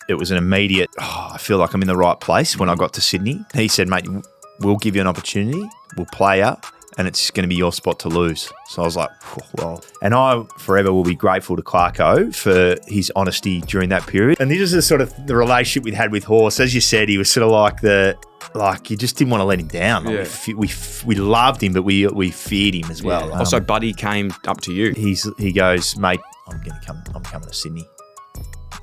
it was an immediate, I feel like I'm in the right place when I got to Sydney. He said, mate, we'll give you an opportunity. We'll play you, and it's going to be your spot to lose. So I was like, well. And I forever will be grateful to Clarko for his honesty during that period. And this is the sort of the relationship we had with Horse. As you said, he was sort of like you just didn't want to let him down. Like we loved him, but we feared him as well. Yeah. Also, Buddy came up to you. He goes, mate, I'm coming to Sydney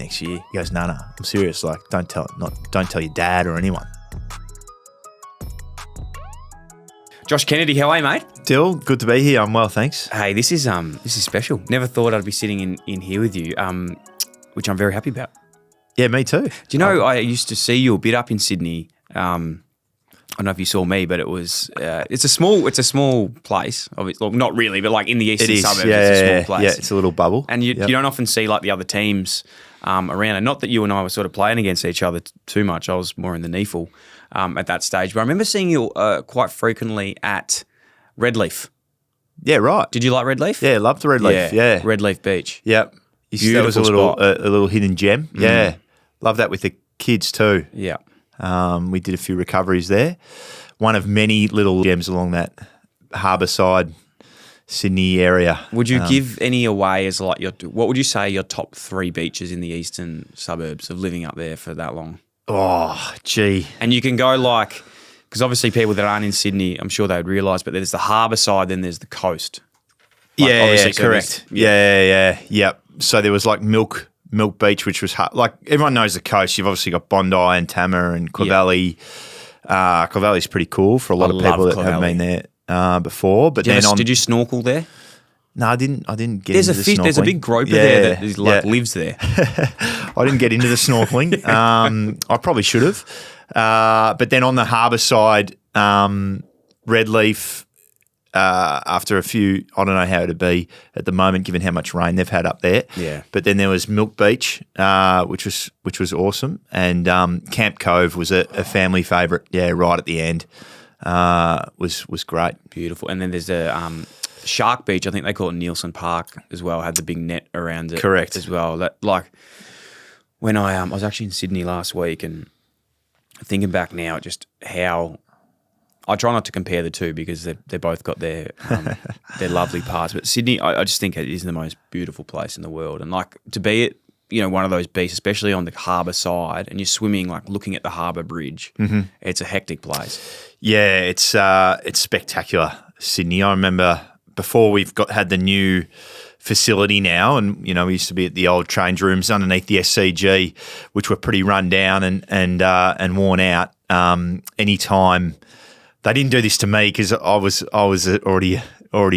next year. He goes, no, I'm serious. Like, don't tell your dad or anyone. Josh Kennedy, how are you, mate? Dyl, good to be here. I'm well, thanks. Hey, this is special. Never thought I'd be sitting in here with you, which I'm very happy about. Yeah, me too. Do you know I used to see you a bit up in Sydney. I don't know if you saw me, but it was it's a small place. Well, not really, but like in the eastern suburbs, it's a small place. Yeah, it's a little bubble. And you don't often see like the other teams around. And not that you and I were sort of playing against each other too much. I was more in the NEFL at that stage. But I remember seeing you quite frequently at Redleaf. Yeah, right. Did you like Redleaf? Yeah, loved the Redleaf. Yeah. Redleaf Beach. Yep. That was a little hidden gem. Mm. Yeah. Love that with the kids too. Yeah. We did a few recoveries there. One of many little gems along that harbourside Sydney area. Would you give any away as like what would you say your top 3 beaches in the eastern suburbs of living up there for that long? Oh, gee. And you can go like, because obviously people that aren't in Sydney, I'm sure they would realise, but there's the harbour side, then there's the coast. Like, yeah, correct. Yep. So there was like Milk Beach, which was like everyone knows the coast. You've obviously got Bondi and Tama and Clovelly. Clovelly's pretty cool for a lot of people that haven't been there before. But did you snorkel there? No, I didn't get into the snorkeling. There's a big groper there that lives there. I didn't get into the snorkeling. I probably should have. But then on the harbour side, Redleaf, after a few, I don't know how it'd be at the moment given how much rain they've had up there. Yeah. But then there was Milk Beach, which was awesome, and Camp Cove was a family favourite. Yeah, right at the end, was great. Beautiful. And then there's a Shark Beach. I think they call it Nielsen Park as well. Had the big net around it. Correct. As well. That like when I was actually in Sydney last week and thinking back now, just how. I try not to compare the two because they both got their lovely parts. But Sydney, I just think it is the most beautiful place in the world. And like to be at one of those beaches, especially on the harbour side, and you're swimming like looking at the harbour bridge, it's a hectic place. Yeah, it's spectacular, Sydney. I remember before we've had the new facility now, and we used to be at the old change rooms underneath the SCG, which were pretty run down and worn out. Anytime. They didn't do this to me because I was already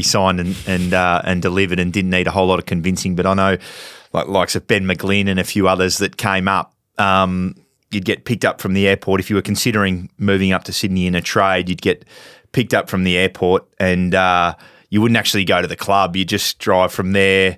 signed and delivered and didn't need a whole lot of convincing. But I know, likes of Ben McGlynn and a few others that came up, you'd get picked up from the airport if you were considering moving up to Sydney in a trade. You'd get picked up from the airport and you wouldn't actually go to the club. You just drive from there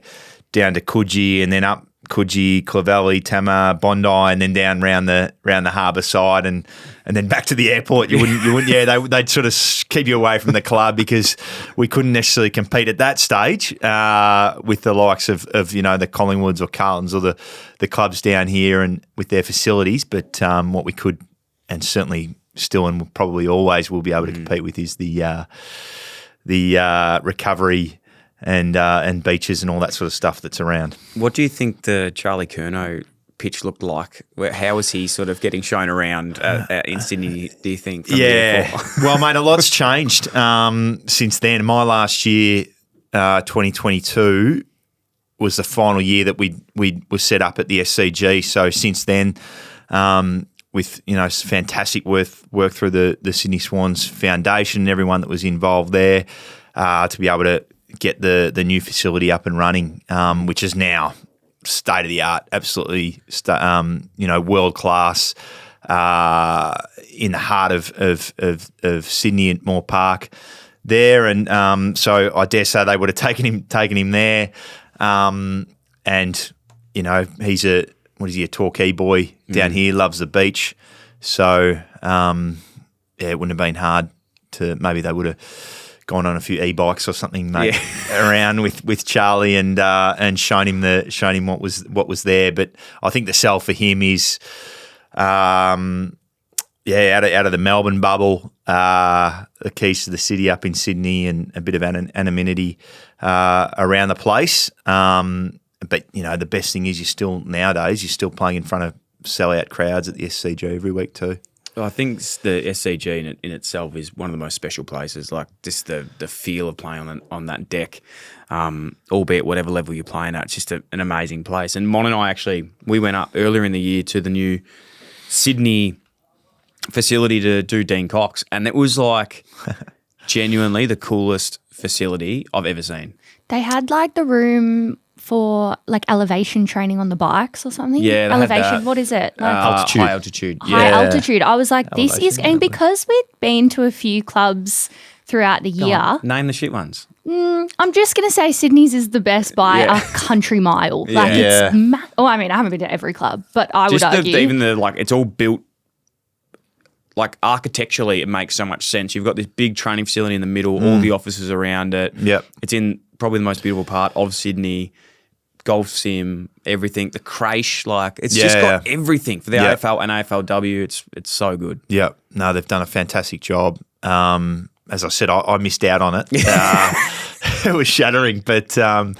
down to Coogee and then up Coogee, Clovelly, Tama, Bondi, and then down round the harbour side, and then back to the airport. You wouldn't. Yeah, they'd sort of keep you away from the club because we couldn't necessarily compete at that stage with the likes of the Collingwoods or Carltons or the clubs down here and with their facilities. But what we could, and certainly still and probably always will be able to compete with is the recovery. And beaches and all that sort of stuff that's around. What do you think the Charlie Curnow pitch looked like? How was he sort of getting shown around in Sydney, do you think? Yeah. Well, mate, a lot's changed since then. My last year, 2022, was the final year that we were set up at the SCG. So since then, with fantastic work through the Sydney Swans Foundation and everyone that was involved there to be able to get the new facility up and running, which is now state of the art, absolutely, world class, in the heart of Sydney at Moore Park there, and so I dare say they would have taken him there, and he's a Torquay boy down here, loves the beach, so it wouldn't have been hard to maybe they would have gone on a few e-bikes or something, mate, around with Charlie and shown him what was there. But I think the sell for him is, out of the Melbourne bubble, the keys to the city up in Sydney, and a bit of anonymity around the place. But the best thing is you're still playing in front of sellout crowds at the SCG every week too. Well, I think the SCG in itself is one of the most special places. Like just the feel of playing on that deck, albeit whatever level you're playing at, it's just an amazing place. And Mon and I we went up earlier in the year to the new Sydney facility to do Dean Cox, and it was like genuinely the coolest facility I've ever seen. They had like the room for like elevation training on the bikes or something. Yeah, elevation. What is it? Like altitude. High altitude. High altitude. I was like, this is, and because we'd been to a few clubs throughout the year. Name the shit ones. I'm just gonna say Sydney's is the best by a country mile. Like it's. I haven't been to every club, but I would argue it's all built. Like architecturally, it makes so much sense. You've got this big training facility in the middle, all the offices around it. Yep. It's in probably the most beautiful part of Sydney. Golf sim, everything, the creche, it's just got everything for the AFL and AFLW. It's so good. Yeah, no, they've done a fantastic job. As I said, I missed out on it. It was shattering, but I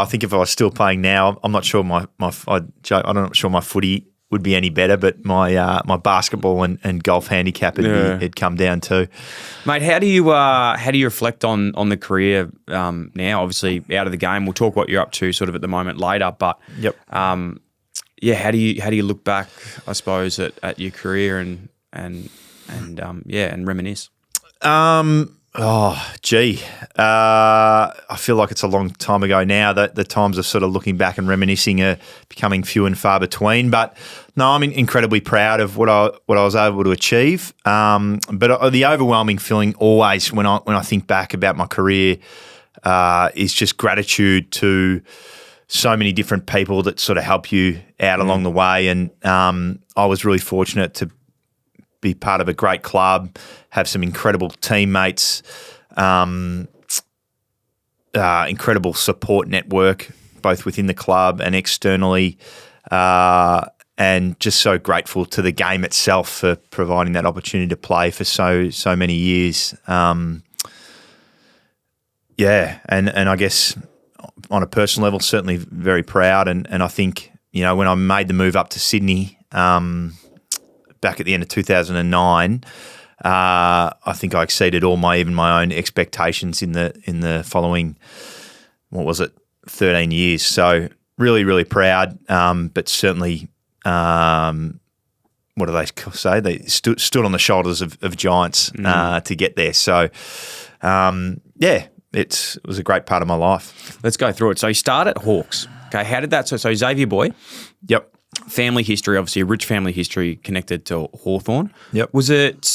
think if I was still playing now, I'm not sure I'm not sure my footy would be any better, but my basketball and golf handicap had come down too. Mate, how do you reflect on the career now? Obviously, out of the game, we'll talk what you're up to sort of at the moment later. But how do you look back? I suppose at your career and reminisce. I feel like it's a long time ago now. That the times of sort of looking back and reminiscing are becoming few and far between. But no, I'm incredibly proud of what I was able to achieve. But the overwhelming feeling always when I think back about my career is just gratitude to so many different people that sort of help you out along the way. And I was really fortunate to be part of a great club, have some incredible teammates, incredible support network, both within the club and externally, and just so grateful to the game itself for providing that opportunity to play for so many years. And I guess on a personal level, certainly very proud. And I think, when I made the move up to Sydney, back at the end of 2009, I think I exceeded all my own expectations in the following, 13 years. So really, really proud. But certainly, what do they say? They stood on the shoulders of giants to get there. So it was a great part of my life. Let's go through it. So you start at Hawks. Okay, how did that? So Xavier boy. Yep. Family history, obviously a rich family history connected to Hawthorn. Yep. Was it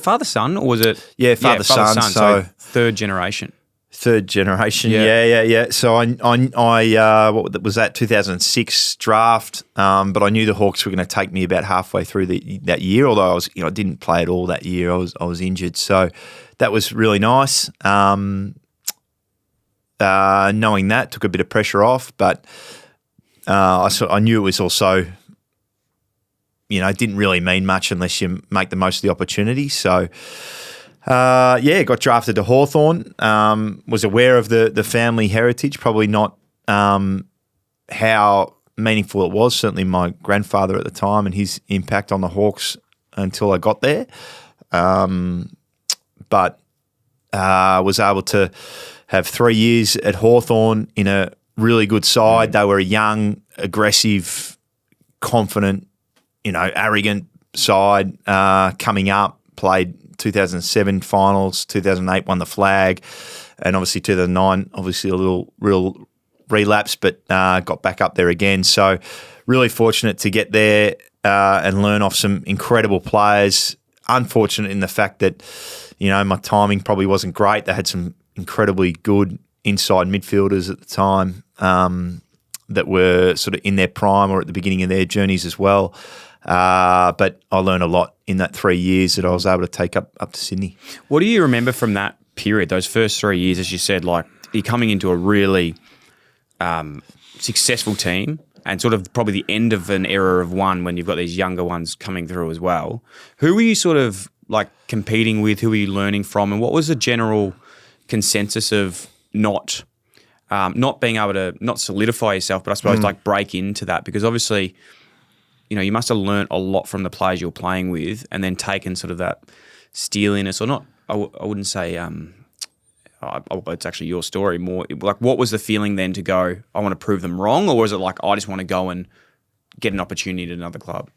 father-son or was it? Yeah, father-son. So third generation. Third generation. Yeah. So I what was that 2006 draft? But I knew the Hawks were going to take me about halfway through that year. Although I was, I didn't play at all that year. I was injured, so that was really nice. Knowing that took a bit of pressure off, but. I knew it was also, it didn't really mean much unless you make the most of the opportunity. So, got drafted to Hawthorn. Was aware of the family heritage, probably not how meaningful it was. Certainly my grandfather at the time and his impact on the Hawks until I got there. But was able to have 3 years at Hawthorn in a really good side. They were a young, aggressive, confident, arrogant side coming up. Played 2007 finals, 2008 won the flag, and obviously 2009, obviously a real relapse, but got back up there again. So really fortunate to get there and learn off some incredible players. Unfortunate in the fact that, my timing probably wasn't great. They had some incredibly good inside midfielders at the time. that were sort of in their prime or at the beginning of their journeys as well. But I learned a lot in that 3 years that I was able to take up to Sydney. What do you remember from that period, those first 3 years, as you said, like you're coming into a really successful team and sort of probably the end of an era of one when you've got these younger ones coming through as well. Who were you sort of like competing with? Who were you learning from? And what was the general consensus of not being able to not solidify yourself, but I suppose like break into that? Because obviously, you know, you must have learnt a lot from the players you're playing with and then taken sort of that steeliness or not, I wouldn't say, it's actually your story more. Like what was the feeling then to go, I want to prove them wrong? Or was it like, I just want to go and get an opportunity at another club?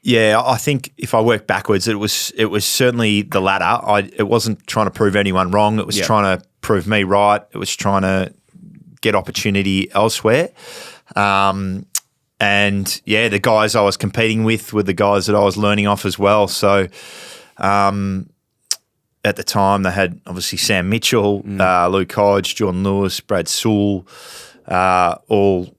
Yeah, I think if I work backwards, it was certainly the latter. It wasn't trying to prove anyone wrong. It was trying to prove me right. It was trying to get opportunity elsewhere. And the guys I was competing with were the guys that I was learning off as well. So at the time, they had obviously Sam Mitchell, Luke Hodge, John Lewis, Brad Sewell, all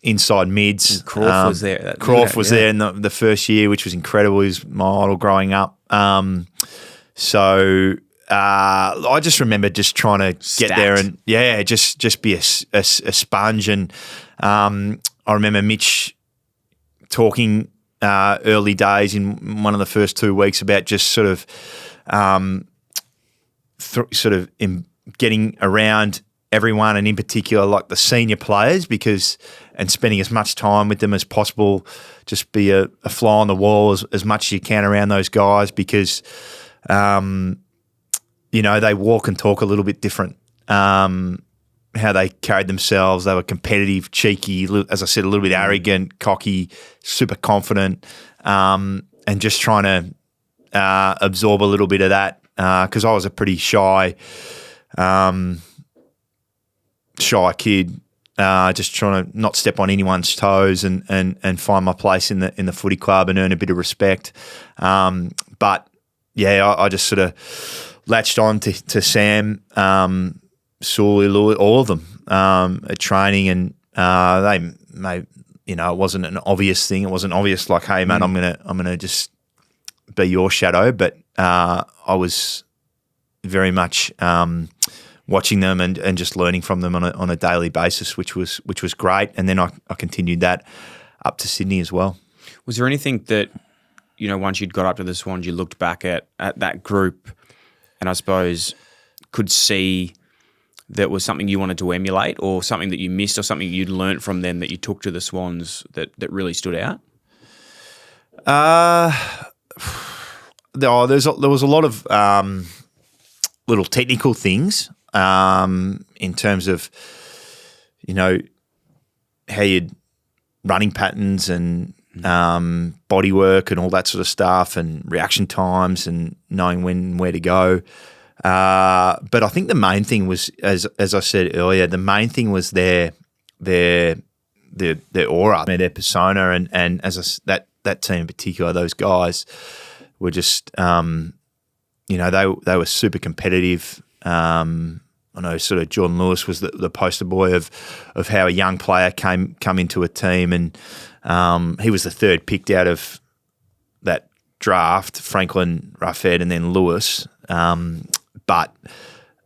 inside mids. And Croft was there. Croft was there in the first year, which was incredible. He was my idol growing up. So I just remember just trying to get there and just be a sponge. And I remember Mitch talking early days in one of the first 2 weeks about just sort of getting around everyone, and in particular like the senior players, and spending as much time with them as possible, just be a fly on the wall as much as you can around those guys, because they walk and talk a little bit different. How they carried themselves, they were competitive, cheeky, as I said, a little bit arrogant, cocky, super confident, and just trying to absorb a little bit of that, because I was a pretty shy kid, just trying to not step on anyone's toes and find my place in the footy club and earn a bit of respect. But yeah, I just sort of latched on to Sam, Sewell, all of them at training, and they may, it wasn't an obvious thing. It wasn't obvious like, hey man, I'm gonna just be your shadow, but I was very much watching them and just learning from them on a daily basis, which was great. And then I continued that up to Sydney as well. Was there anything that, once you'd got up to the Swans, you looked back at that group and I suppose could see that was something you wanted to emulate, or something that you missed, or something you'd learnt from them that you took to the Swans that really stood out? There was a lot of little technical things in terms of, how you'd running patterns and body work and all that sort of stuff, and reaction times and knowing when and where to go. But I think the main thing was, as I said earlier, the main thing was their aura, their persona, and that team in particular, those guys were just, they were super competitive. I know sort of John Lewis was the poster boy of how a young player come into a team, and he was the third picked out of that draft, Franklin, Ruffhead, and then Lewis. But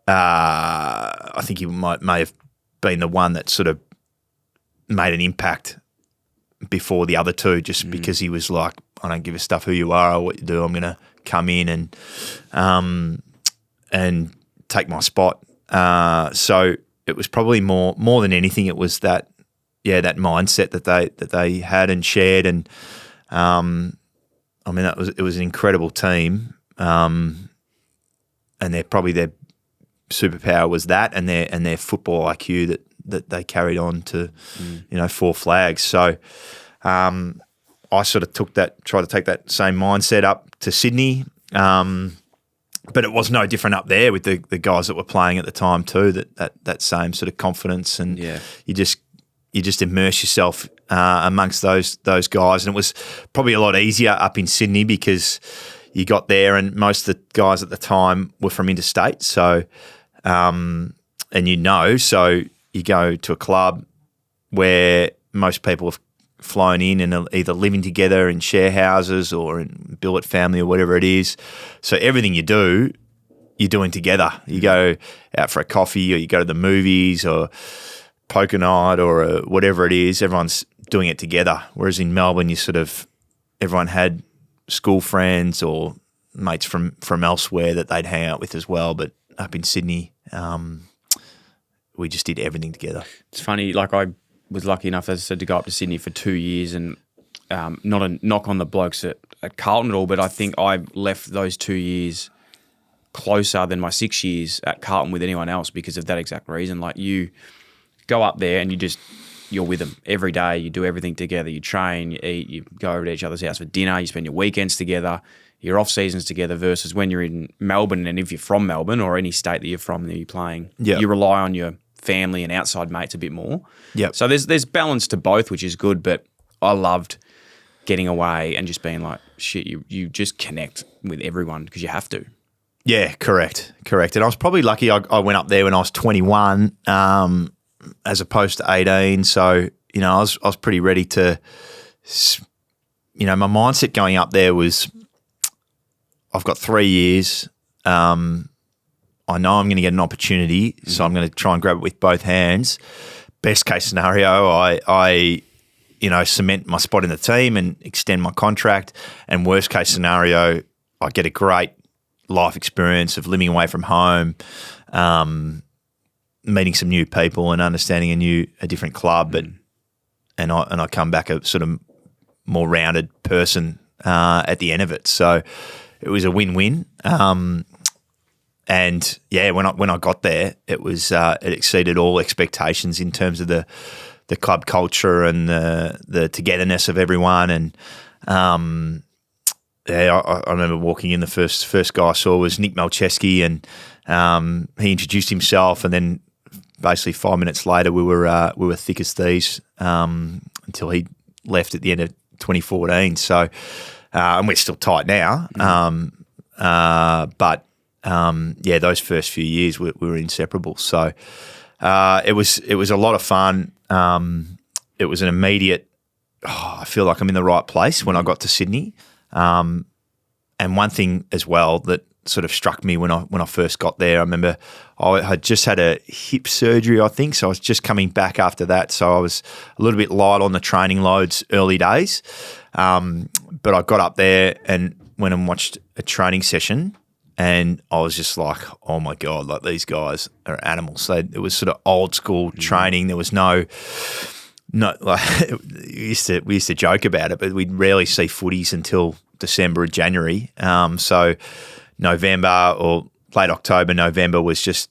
I think he may have been the one that sort of made an impact before the other two, just because he was like, I don't give a stuff who you are or what you do. I'm going to come in and take my spot. So it was probably more than anything, it was that mindset that they had and shared, and it was an incredible team. And their superpower was that, and their football IQ that they carried on to, four flags. So I sort of tried to take that same mindset up to Sydney, but it was no different up there with the guys that were playing at the time too. That same sort of confidence, and you just immerse yourself amongst those guys, and it was probably a lot easier up in Sydney because you got there, and most of the guys at the time were from interstate. So, so you go to a club, where most people have flown in and are either living together in share houses or in billet family or whatever it is. So everything you do, you're doing together. You go out for a coffee or you go to the movies or poker night or whatever it is, everyone's doing it together. Whereas in Melbourne, everyone had school friends or mates from elsewhere that they'd hang out with as well. But up in Sydney, we just did everything together. It's funny, like I was lucky enough, as I said, to go up to Sydney for 2 years, and not a knock on the blokes at Carlton at all, but I think I left those 2 years closer than my 6 years at Carlton with anyone else because of that exact reason. Like, you go up there and you're with them every day. You do everything together. You train, you eat, you go over to each other's house for dinner. You spend your weekends together, your off seasons together. Versus when you're in Melbourne, and if you're from Melbourne or any state that you're from that you're playing, you rely on your family and outside mates a bit more. Yep. So there's balance to both, which is good. But I loved getting away and just being like, shit, you just connect with everyone because you have to. Yeah, correct. And I was probably lucky. I went up there when I was 21. As opposed to 18. So, I was pretty ready to, my mindset going up there was, I've got 3 years. I know I'm going to get an opportunity, so I'm going to try and grab it with both hands. Best case scenario, I cement my spot in the team and extend my contract. And worst case scenario, I get a great life experience of living away from home, meeting some new people and understanding a different club, and I come back a sort of more rounded person at the end of it. So it was a win-win. And yeah, when I got there, it was it exceeded all expectations in terms of the club culture and the togetherness of everyone. And I remember walking in. The first guy I saw was Nick Malcheski, and he introduced himself, and then basically 5 minutes later, we were thick as thieves until he left at the end of 2014. So, and we're still tight now. But those first few years we were inseparable. So it was a lot of fun. It was an immediate. I feel like I'm in the right place when I got to Sydney. And one thing as well that sort of struck me when I first got there, I remember I had just had a hip surgery, I think, so I was just coming back after that. So I was a little bit light on the training loads early days. But I got up there and went and watched a training session, and I was just like, oh my God, like these guys are animals. So it was sort of old school training. There was no like we used to joke about it, but we'd rarely see footies until December or January. So November or late October, November was just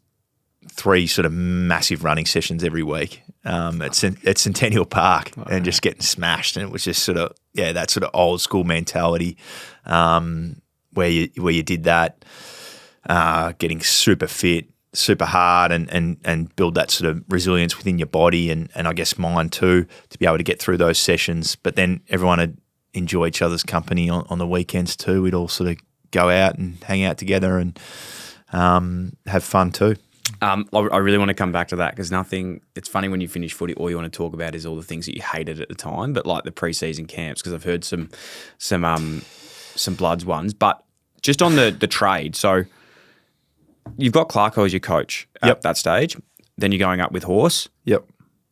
3 sort of massive running sessions every week at Centennial Park and just getting smashed. And it was just sort of, that sort of old school mentality where you did that, getting super fit, super hard and build that sort of resilience within your body and I guess mine too, to be able to get through those sessions. But then everyone would enjoy each other's company on the weekends too. We'd all sort of go out and hang out together and have fun too. I really want to come back to that because it's funny when you finish footy, all you want to talk about is all the things that you hated at the time, but like the pre-season camps, because I've heard some Bloods ones. But just on the trade, so you've got Clarko as your coach at that stage. Then you're going up with Horse. Yep.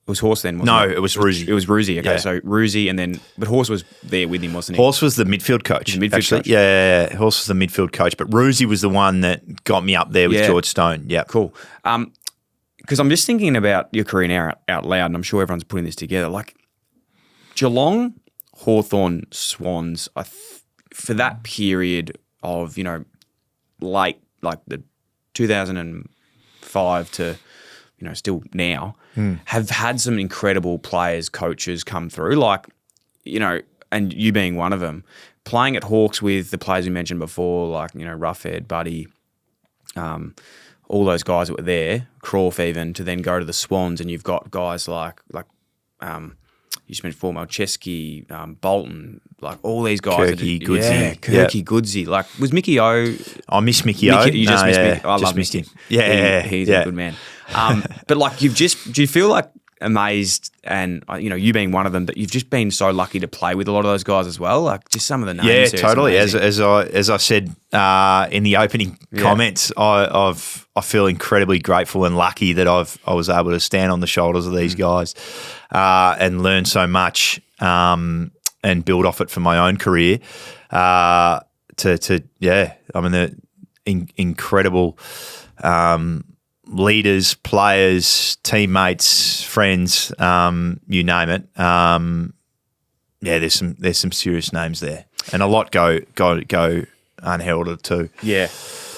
It was Horse then, wasn't it? No, it was Roosie. It was Roosie, okay. Yeah. So Roosie and then – but Horse was there with him, wasn't he? Horse was the midfield coach. Coach. Yeah, Horse was the midfield coach. But Roosie was the one that got me up there with George Stone. Yeah. Cool. Because I'm just thinking about your career now out loud, and I'm sure everyone's putting this together. Like Geelong, Hawthorn, Swans, for that period of, late, like the 2005 to – still now, have had some incredible players, coaches come through, like, and you being one of them, playing at Hawks with the players we mentioned before, like, Roughhead, Buddy, all those guys that were there, Crawf even, to then go to the Swans, and you've got guys like you mentioned before, Malcheski, Bolton, like all these guys. Kirky, Goodsey. Like, was Mickey O? I miss Mickey O. You just missed Mickey. I just love missed Mickey. him. Yeah, he's a good man. But like, do you feel like amazed, and you being one of them, but you've just been so lucky to play with a lot of those guys as well. Like just some of the names. Yeah, there, totally. As I said in the opening comments, I feel incredibly grateful and lucky that I was able to stand on the shoulders of these guys and learn so much and build off it for my own career. They're incredible leaders, players, teammates, friends, you name it. There's some serious names there, and a lot go unheralded too. Yeah.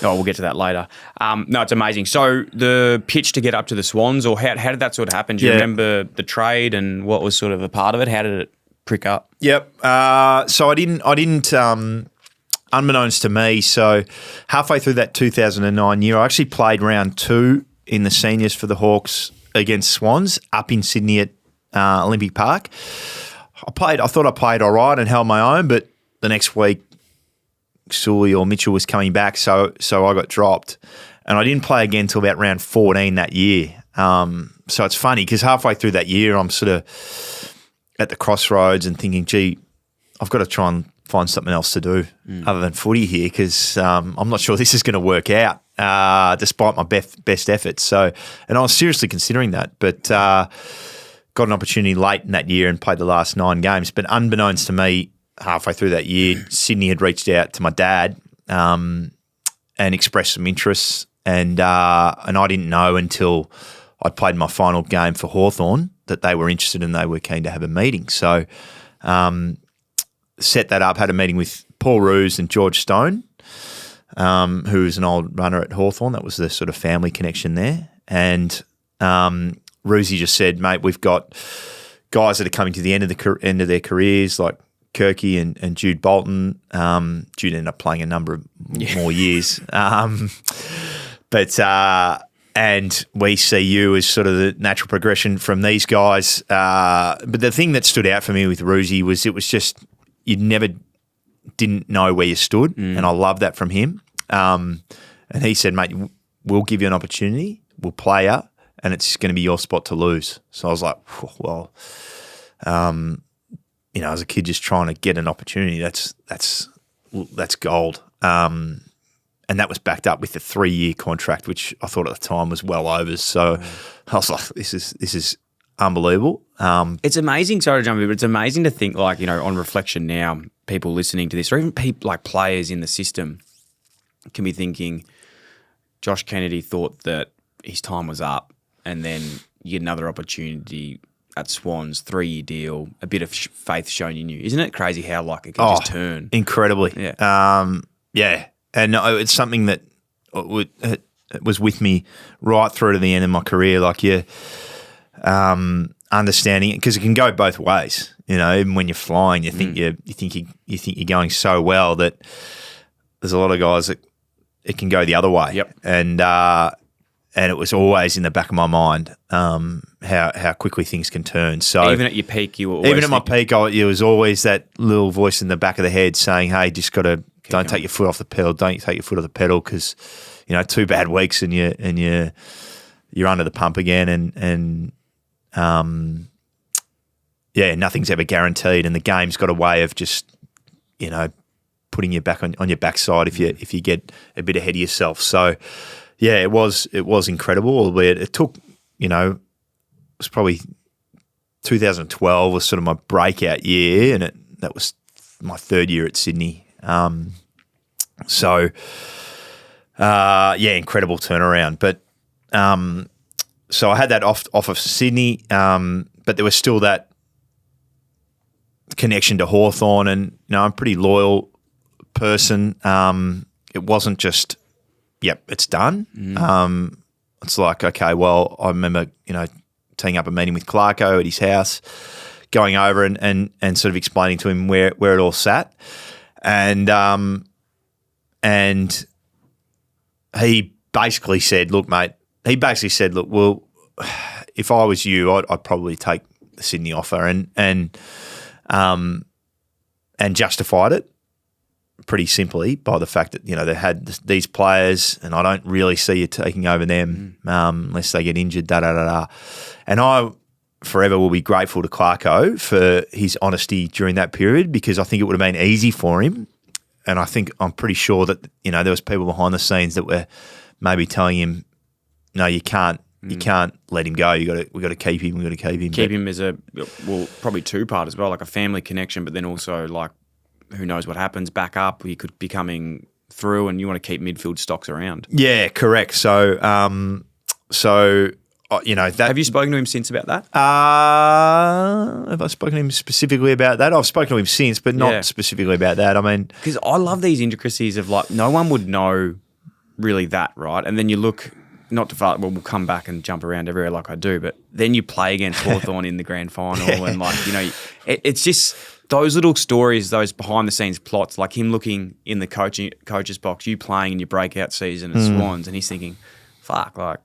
Oh, we'll get to that later. No, it's amazing. So the pitch to get up to the Swans, or how did that sort of happen? Do you remember the trade and what was sort of a part of it? How did it prick up? Yep. So I didn't. Unbeknownst to me, so halfway through that 2009 year, I actually played round 2 in the seniors for the Hawks against Swans up in Sydney at Olympic Park. I thought I played all right and held my own, but the next week, Sully or Mitchell was coming back, so I got dropped. And I didn't play again until about round 14 that year. So it's funny because halfway through that year, I'm sort of at the crossroads and thinking, gee, I've got to try and find something else to do other than footy here because I'm not sure this is going to work out despite my best efforts. So, and I was seriously considering that, but got an opportunity late in that year and played the last 9 games. But unbeknownst to me, halfway through that year, Sydney had reached out to my dad and expressed some interest, and I didn't know until I'd played my final game for Hawthorn that they were interested and they were keen to have a meeting. So set that up, had a meeting with Paul Roos and George Stone, who was an old runner at Hawthorn. That was the sort of family connection there. And Roosy just said, mate, we've got guys that are coming to the end of their careers, like Kirky and Jude Bolton. Jude ended up playing a number of more years. And we see you as sort of the natural progression from these guys. But the thing that stood out for me with Roosy was it was just you never didn't know where you stood, and I love that from him. And he said, mate, we'll give you an opportunity, we'll play you, and it's going to be your spot to lose. So I was like, well, as a kid just trying to get an opportunity, that's gold. And that was backed up with a 3-year contract, which I thought at the time was well over. So I was like, this is unbelievable. It's amazing. Sorry to jump in, but it's amazing to think, like, on reflection now, people listening to this, or even people like players in the system, can be thinking, Josh Kennedy thought that his time was up, and then you get another opportunity at Swans, 3-year deal, a bit of faith shown in you. Isn't it crazy how like it can just turn? Incredibly. Yeah. Yeah. And it's something that it was with me right through to the end of my career. Like understanding it, because it can go both ways. Even when you're flying, you think you're going so well that there's a lot of guys that it can go the other way. Yep. And it was always in the back of my mind how quickly things can turn. So even at your peak, you were always my peak, it was always that little voice in the back of the head saying, "Hey, just got to don't take your foot off the pedal. Don't take your foot off the pedal because 2 bad weeks and you're under the pump again." And nothing's ever guaranteed, and the game's got a way of just putting you back on your backside if you get a bit ahead of yourself. So. Yeah, it was incredible, albeit it took, it was probably 2012 was sort of my breakout year, and that was my 3rd year at Sydney. Incredible turnaround. But so I had that off of Sydney, but there was still that connection to Hawthorn, and I'm a pretty loyal person. It wasn't just, yep, it's done. It's like, okay, well, I remember, teeing up a meeting with Clarko at his house, going over and sort of explaining to him where it all sat. And he basically said, look, mate, well, if I was you, I'd probably take the Sydney offer and justified it pretty simply by the fact that, they had these players and I don't really see you taking over them unless they get injured, And I, forever will be grateful to Clarko for his honesty during that period, because I think it would have been easy for him. And I'm pretty sure that, there was people behind the scenes that were maybe telling him, no, you can't let him go. We got to keep him. We got to keep him. Keep him as probably two-part as well, like a family connection, but then also like who knows what happens back up. He could be coming through, and you want to keep midfield stocks around. Yeah, correct. So, that. Have you spoken to him since about that? Have I spoken to him specifically about that? I've spoken to him since, but not specifically about that. I mean, because I love these intricacies of like no one would know really that, right? And then you look. Not too far. Well, we'll come back and jump around everywhere like I do, but then you play against Hawthorn in the grand final, and it's just those little stories, those behind the scenes plots, like him looking in the coach's box, you playing in your breakout season at Swans, and he's thinking, "Fuck!" Like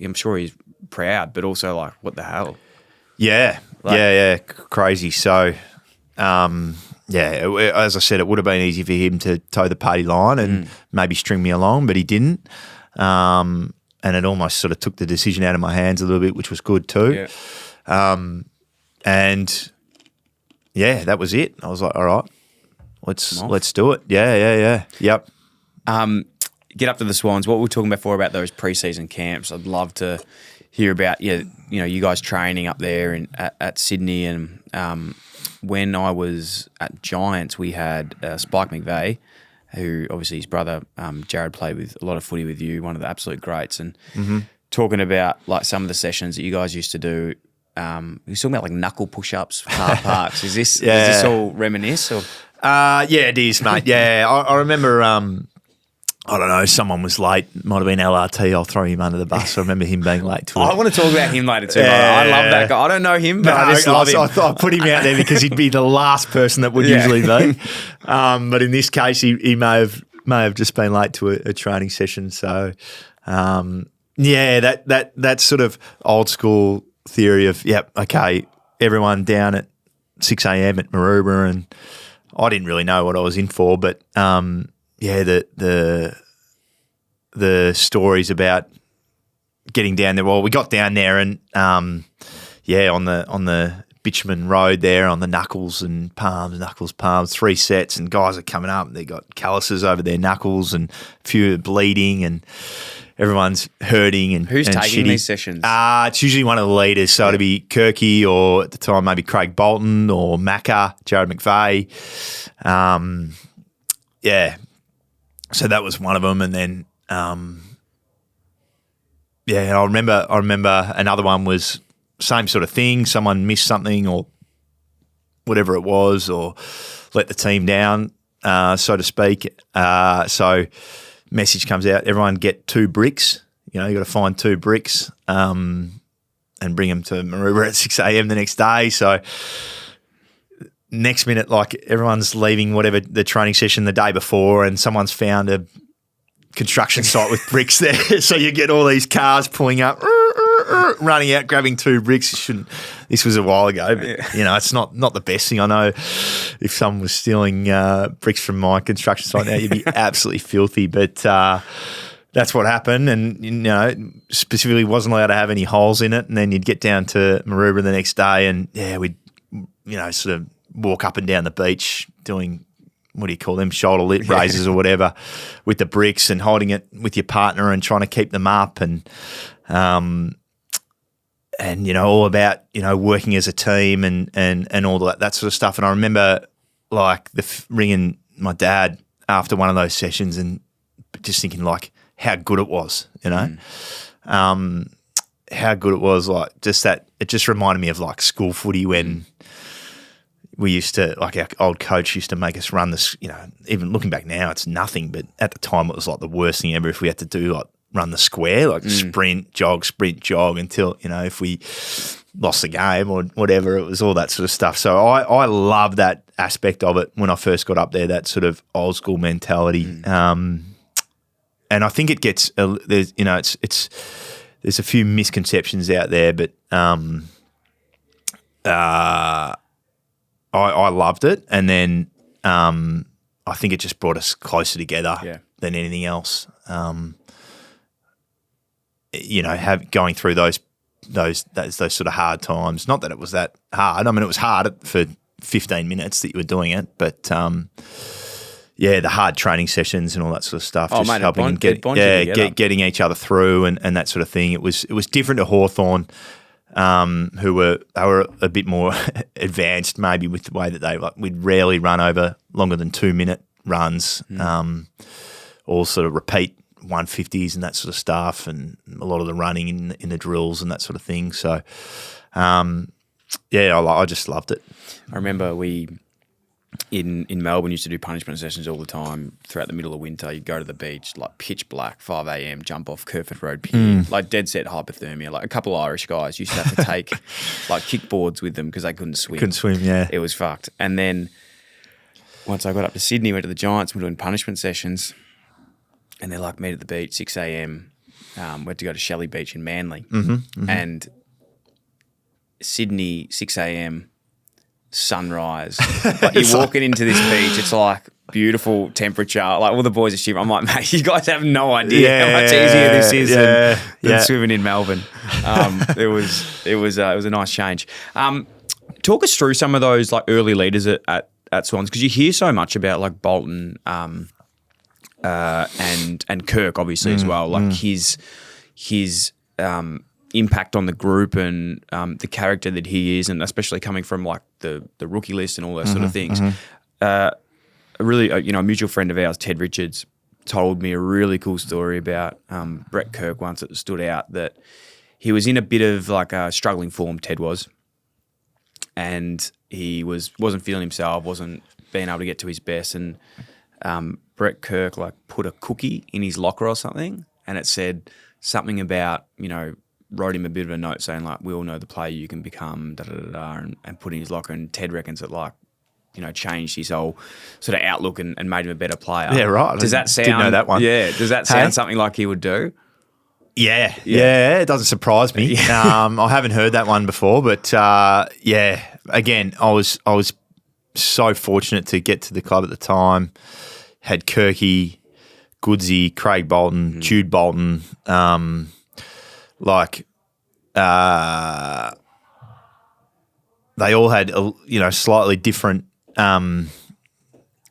I'm sure he's proud, but also like, "What the hell?" Yeah, crazy. So, as I said, it would have been easy for him to toe the party line and maybe string me along, but he didn't. And it almost sort of took the decision out of my hands a little bit, which was good too. Yeah. That was it. I was like, all right, let's do it. Yeah. Yep. Get up to the Swans. What we were talking before about those preseason camps, I'd love to hear about, you guys training up there at Sydney. And when I was at Giants, we had Spike McVeigh, who obviously his brother Jared played with a lot of footy with you, one of the absolute greats, and talking about like some of the sessions that you guys used to do. He was talking about like knuckle push-ups, car parks. Is this all reminisce? Or? Yeah, it is, mate. Yeah, I remember. I don't know, someone was late. Might have been LRT. I'll throw him under the bus. I remember him being late to it. I want to talk about him later too. I love that guy. I don't know him, but I just love him. I put him out there because he'd be the last person that would usually be. But in this case, he may have just been late to a training session. So, that sort of old school theory of, everyone down at 6 a.m. at Maroubra, and I didn't really know what I was in for, but the stories about getting down there. Well, we got down there and on the bitumen road there, on the knuckles, 3 sets, and guys are coming up and they got calluses over their knuckles and a few are bleeding and everyone's hurting and who's taking shitty. These sessions? It's usually one of the leaders, so it'd be Kirky, or at the time maybe Craig Bolton or Macca, Jared McVeigh. So that was one of them, and then I remember another one was same sort of thing. Someone missed something or whatever it was, or let the team down, so to speak. So message comes out: everyone get 2 bricks. You got to find 2 bricks and bring them to Maroubra at 6 a.m. the next day. So. Next minute, like everyone's leaving whatever the training session the day before, and someone's found a construction site with bricks there. So you get all these cars pulling up, running out, grabbing 2 bricks. This was a while ago, but it's not the best thing. I know if someone was stealing bricks from my construction site now, you'd be absolutely filthy. But that's what happened, and specifically wasn't allowed to have any holes in it. And then you'd get down to Maroubra the next day, and we'd sort of walk up and down the beach doing, what do you call them, shoulder lip raises or whatever, with the bricks and holding it with your partner and trying to keep them up, and all about working as a team and all that sort of stuff. And I remember like ringing my dad after one of those sessions and just thinking like how good it was, how good it was, like just that. It just reminded me of like school footy when. We used to, like our old coach used to make us run this, even looking back now, it's nothing, but at the time it was like the worst thing ever if we had to do like run the square, like sprint, jog until, if we lost the game or whatever, it was all that sort of stuff. So I love that aspect of it when I first got up there, that sort of old school mentality. And I think it gets, there's a few misconceptions out there, but I loved it, and then I think it just brought us closer together than anything else. Going through those those sort of hard times. Not that it was that hard. I mean, it was hard for 15 minutes that you were doing it, but the hard training sessions and all that sort of stuff, just helping and getting each other through and that sort of thing. It was different to Hawthorn, who were a bit more advanced maybe with the way that we'd rarely run over longer than 2-minute runs, all sort of repeat 150s and that sort of stuff, and a lot of the running in the drills and that sort of thing. So, I just loved it. I remember we in Melbourne used to do punishment sessions all the time throughout the middle of winter. You'd go to the beach, like pitch black, 5 a.m, jump off Kerford Road Pier, like dead set hypothermia. Like a couple of Irish guys used to have to take like kickboards with them because they couldn't swim. Yeah. It was fucked. And then once I got up to Sydney, went to the Giants, we're doing punishment sessions, and they're like, meet at the beach, 6 a.m. We had to go to Shelley Beach in Manly. And Sydney, 6 a.m, sunrise. Like you're walking into this beach, it's like beautiful temperature. Like all the boys are shivering. I'm like, mate, you guys have no idea how much easier this is than swimming in Melbourne. It was a nice change. Talk us through some of those like early leaders at Swans, because you hear so much about like Bolton and Kirk obviously as well. Like his impact on the group and the character that he is, and especially coming from like the rookie list and all those sort of things. A mutual friend of ours, Ted Richards, told me a really cool story about Brett Kirk once that stood out, that he was in a bit of like a struggling form, Ted was, and he wasn't feeling himself, wasn't being able to get to his best, and Brett Kirk like put a cookie in his locker or something, and it said something about, wrote him a bit of a note saying like, we all know the player you can become, and put in his locker. And Ted reckons it like, changed his whole sort of outlook and made him a better player. Yeah, right. Does that sound? Didn't know that one. Yeah. Does that sound something like he would do? Yeah. It doesn't surprise me. I haven't heard that one before, but again, I was so fortunate to get to the club at the time. Had Kirky, Goodsey, Craig Bolton, Jude Bolton, they all had slightly different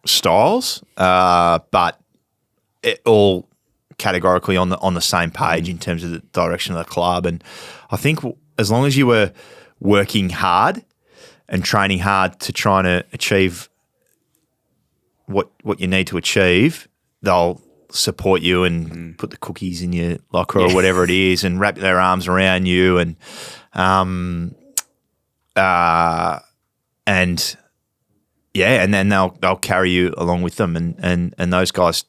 styles, but it all categorically on the same page in terms of the direction of the club. And I think as long as you were working hard and training hard to try to achieve what you need to achieve, they'll support you and put the cookies in your locker or whatever it is, and wrap their arms around you, and then they'll carry you along with them, and those guys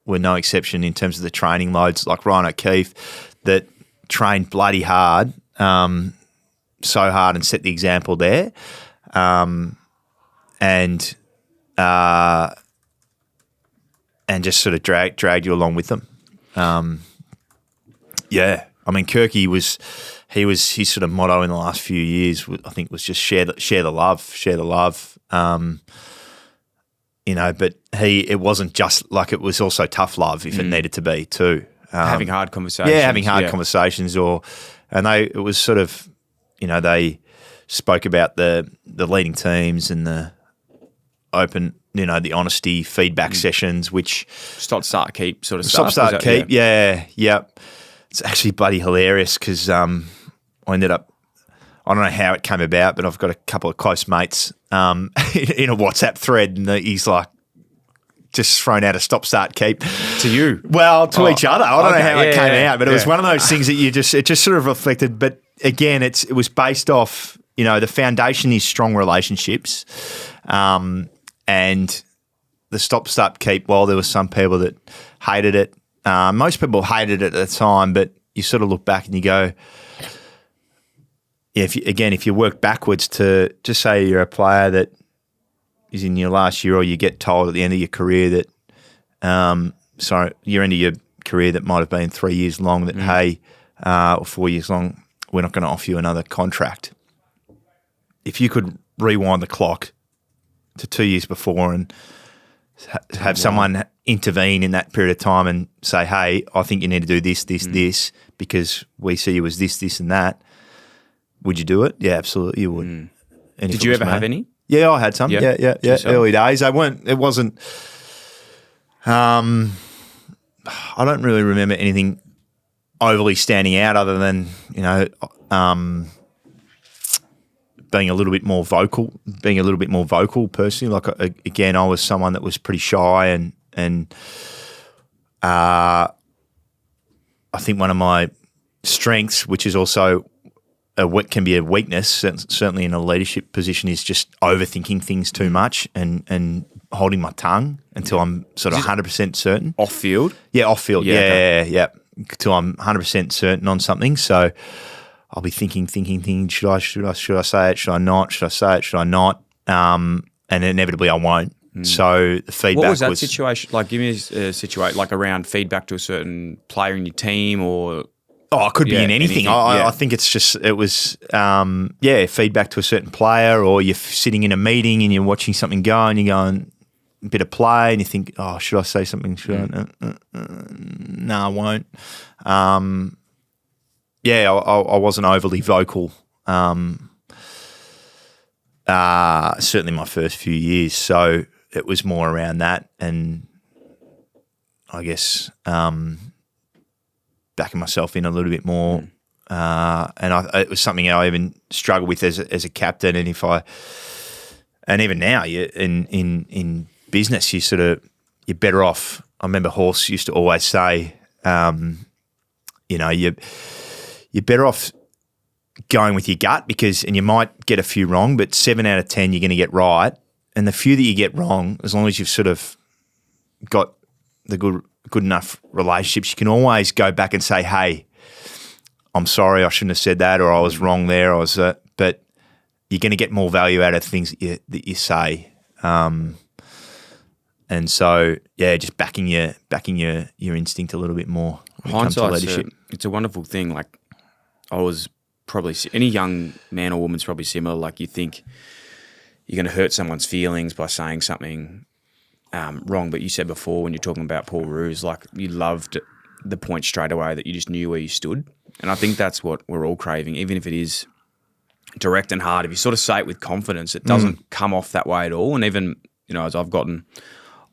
were no exception in terms of the training loads. Like Ryan O'Keefe, that trained bloody hard, so hard, and set the example there, and just sort of dragged you along with them. I mean, Kirky his sort of motto in the last few years, I think, was just share the love. But it wasn't just like, it was also tough love if it needed to be too. Having hard conversations. Yeah, having hard conversations, it was sort of, they spoke about the leading teams and the open, the honesty feedback sessions, which stop, start, keep sort of stuff. Stop, start, keep. Yeah. It's actually bloody hilarious because I ended up, I don't know how it came about, but I've got a couple of close mates in a WhatsApp thread, and he's like just thrown out a stop, start, keep to you. Well, to each other. I don't know how it came out, but it was one of those things that it just sort of reflected. But again, it was based off, the foundation is strong relationships. And the stop, start, keep, while there were some people that hated it, most people hated it at the time, but you sort of look back and you go, if you work backwards to just say you're a player that is in your last year, or you get told at the end of your career that, your end of your career that might have been 3 years long, that, hey, or 4 years long, we're not going to offer you another contract. If you could rewind the clock to 2 years before and have someone intervene in that period of time and say, hey, I think you need to do this, this, because we see you as this, and that, would you do it? Yeah, absolutely, you would. And if Did it you was ever me- have any? Yeah, I had some. Yeah? Yeah. Yourself? Early days. It wasn't. I don't really remember anything overly standing out other than being a little bit more vocal personally. Like again, I was someone that was pretty shy and I think one of my strengths, which is also what can be a weakness, certainly in a leadership position, is just overthinking things too much and holding my tongue until I'm sort of 100% certain. Off field? Yeah, off field. Yeah, okay. Yeah. Until I'm 100% certain on something. So I'll be thinking. Should I say it? Should I not? Should I say it? Should I not? And inevitably I won't. So the feedback What was that situation? Like, give me a situation, like around feedback to a certain player in your team or... Oh, it could be in anything. I think it was feedback to a certain player, or you're sitting in a meeting and you're watching something go and you're going a bit of play and you think, oh, should I say something? Should I? No, I won't. I wasn't overly vocal. Certainly my first few years. So it was more around that, and I guess backing myself in a little bit more. It was something I even struggled with as a captain. And even now, in business, you're better off. I remember Horse used to always say, you're better off going with your gut and you might get a few wrong, but 7 out of 10 you're going to get right. And the few that you get wrong, as long as you've sort of got the good enough relationships, you can always go back and say, hey, I'm sorry, I shouldn't have said that, or I was wrong there. But you're going to get more value out of things that you say. And so, just backing your instinct a little bit more when it comes to leadership. It's a wonderful thing. Like, I was probably, any young man or woman's probably similar. Like, you think you're going to hurt someone's feelings by saying something wrong, but you said before when you're talking about Paul Roos, like, you loved the point straight away that you just knew where you stood. And I think that's what we're all craving, even if it is direct and hard. If you sort of say it with confidence, it doesn't come off that way at all. And even, as I've gotten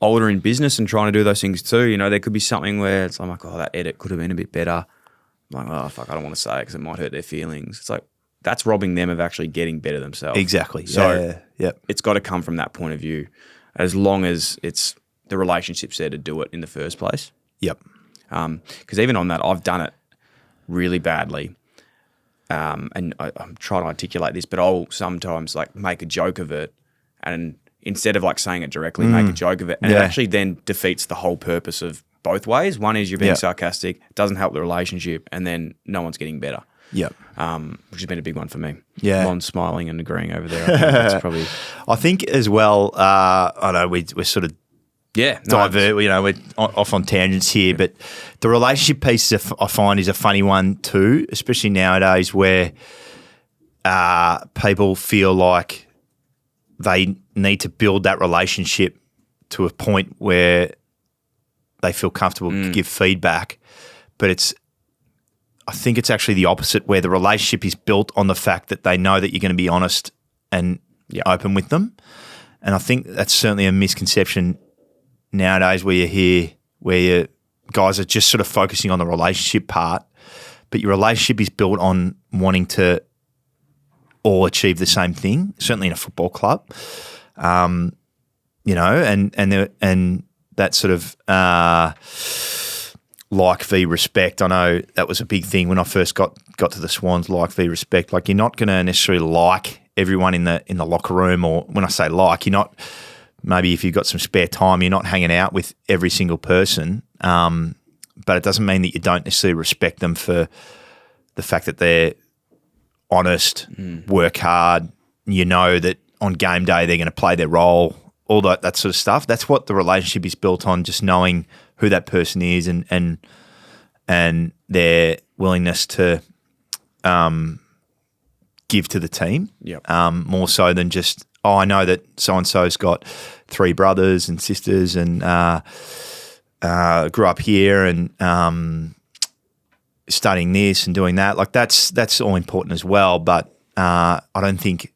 older in business and trying to do those things too, there could be something where it's like, oh, that edit could have been a bit better. I'm like, oh, fuck, I don't want to say it because it might hurt their feelings. It's like, that's robbing them of actually getting better themselves. Exactly. So it's got to come from that point of view, as long as it's the relationship's there to do it in the first place. Yep. Because even on that, I've done it really badly. And I'm trying to articulate this, but I'll sometimes like make a joke of it, and instead of like saying it directly, make a joke of it. And it actually then defeats the whole purpose of both ways. One is you're being sarcastic, it doesn't help the relationship, and then no one's getting better. Yep. Which has been a big one for me. Yeah. Lon's smiling and agreeing over there. I think that's probably... I think as well, I know we're sort of divert, we're off on tangents here, but the relationship piece I find is a funny one too, especially nowadays where people feel like they need to build that relationship to a point where they feel comfortable to give feedback, but I think it's actually the opposite, where the relationship is built on the fact that they know that you're going to be honest and open with them. And I think that's certainly a misconception nowadays where your guys are just sort of focusing on the relationship part, but your relationship is built on wanting to all achieve the same thing, certainly in a football club. And that sort of like v respect. I know that was a big thing when I first got to the Swans, like v respect. Like, you're not going to necessarily like everyone in the locker room, or when I say like, you're not, maybe if you've got some spare time, you're not hanging out with every single person. But it doesn't mean that you don't necessarily respect them for the fact that they're honest, work hard. You know that on game day they're going to play their role, all that sort of stuff. That's what the relationship is built on, just knowing who that person is and their willingness to give to the team. Yep. More so than just, I know that so-and-so's got 3 brothers and sisters and grew up here and studying this and doing that. Like, that's all important as well. But I don't think.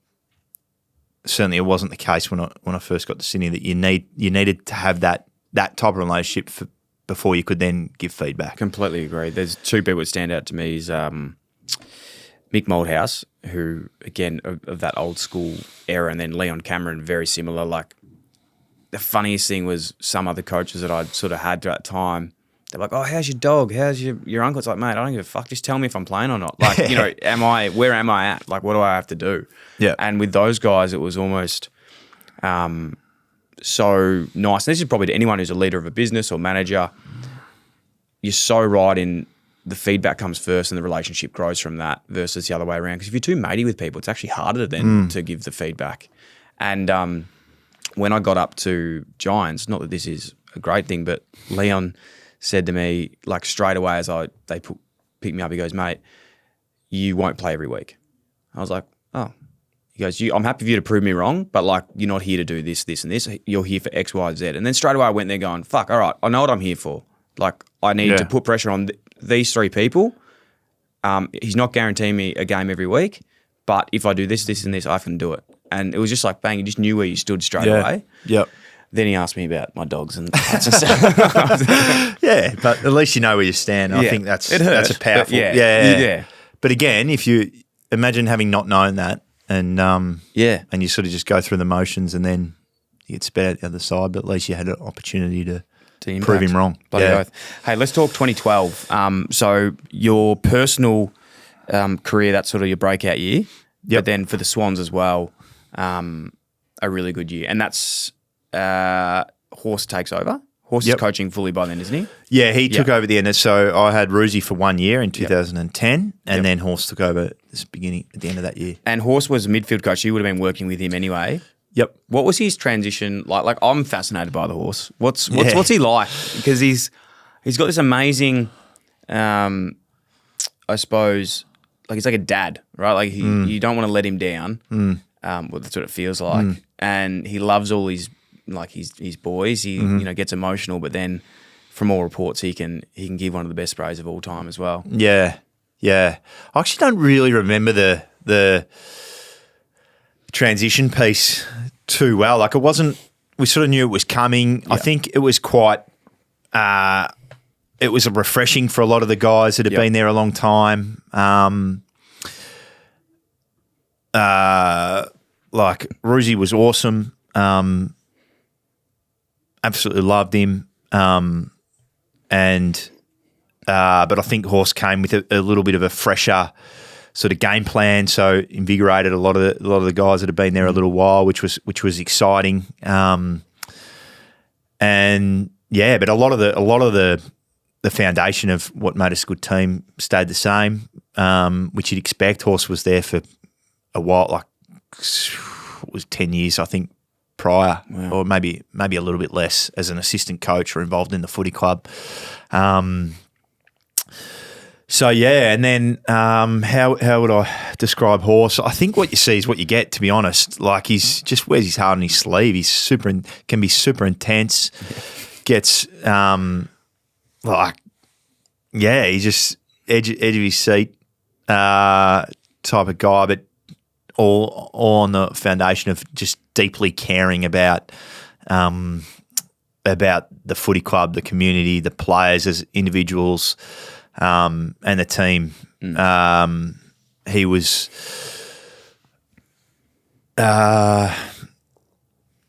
Certainly, it wasn't the case when I first got to Sydney that you needed to have that type of relationship before you could then give feedback. Completely agree. There's two people that stand out to me is Mick Moldhouse, who again of that old school era, and then Leon Cameron, very similar. Like the funniest thing was some other coaches that I'd sort of had throughout time. They're like, "Oh, how's your dog? How's your uncle?" It's like, mate, I don't give a fuck. Just tell me if I'm playing or not. Like, you know, where am I at? Like, what do I have to do? Yeah. And with those guys, it was almost so nice. And this is probably to anyone who's a leader of a business or manager. You're so right in the feedback comes first and the relationship grows from that versus the other way around. Because if you're too matey with people, it's actually harder then to give the feedback. And when I got up to Giants, not that this is a great thing, but Leon said to me, like straight away as they picked me up, he goes, "Mate, you won't play every week." I was like, "Oh." He goes, "I'm happy for you to prove me wrong, but like you're not here to do this, this, and this. You're here for X, Y, Z." And then straight away I went there going, "Fuck, all right, I know what I'm here for. Like I need to put pressure on these three people. He's not guaranteeing me a game every week, but if I do this, this, and this, I can do it." And it was just like bang, you just knew where you stood straight away. Yep. Then he asked me about my dogs and cats and stuff. Yeah, but at least you know where you stand. I think that's a powerful. Yeah. But again, if you imagine having not known that, and and you sort of just go through the motions, and then you get spat out the other side, but at least you had an opportunity to prove him wrong. Bloody oath. Hey, let's talk 2012. So your personal career, that's sort of your breakout year. But then for the Swans as well, a really good year, and that's. Horse takes over. Horse is coaching fully by then, isn't he? Yeah, he took over at the end. So I had Roosie for 1 year in 2010, and then Horse took over at the end of that year. And Horse was a midfield coach. You would have been working with him anyway. Yep. What was his transition like? Like I'm fascinated by the Horse. What's he like? Because he's got this amazing, I suppose, like he's like a dad, right? Like you don't want to let him down. Well, that's what it feels like. And he loves all his boys. He gets emotional, but then from all reports he can give one of the best sprays of all time as well. Yeah. I actually don't really remember the transition piece too well. Like it wasn't. We sort of knew it was coming. I think it was quite. It was refreshing for a lot of the guys that had been there a long time. Like Roosie was awesome. Absolutely loved him. But I think Horse came with a little bit of a fresher sort of game plan, so invigorated a lot of the guys that have been there a little while, which was exciting. But a lot of the foundation of what made us a good team stayed the same, which you'd expect. Horse was there for a while, like it was 10 years, I think, prior, or maybe a little bit less as an assistant coach or involved in the footy club. And then how would I describe Horse? I think what you see is what you get, to be honest. Like he's just wears his heart on his sleeve. He's can be super intense. Gets he's just edge of his seat type of guy, but all on the foundation of just deeply caring about the footy club, the community, the players as individuals, and the team. He was,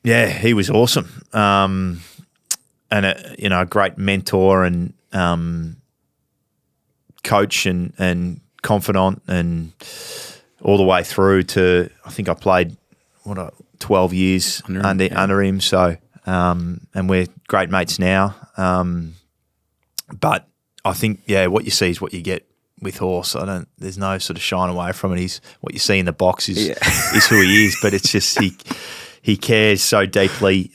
he was awesome, and a great mentor and coach and confidant, and all the way through to, I think I played 12 years under him. So, and we're great mates now. But I think, what you see is what you get with Horse. There's no sort of shying away from it. What you see in the box is who he is, but it's just, he cares so deeply.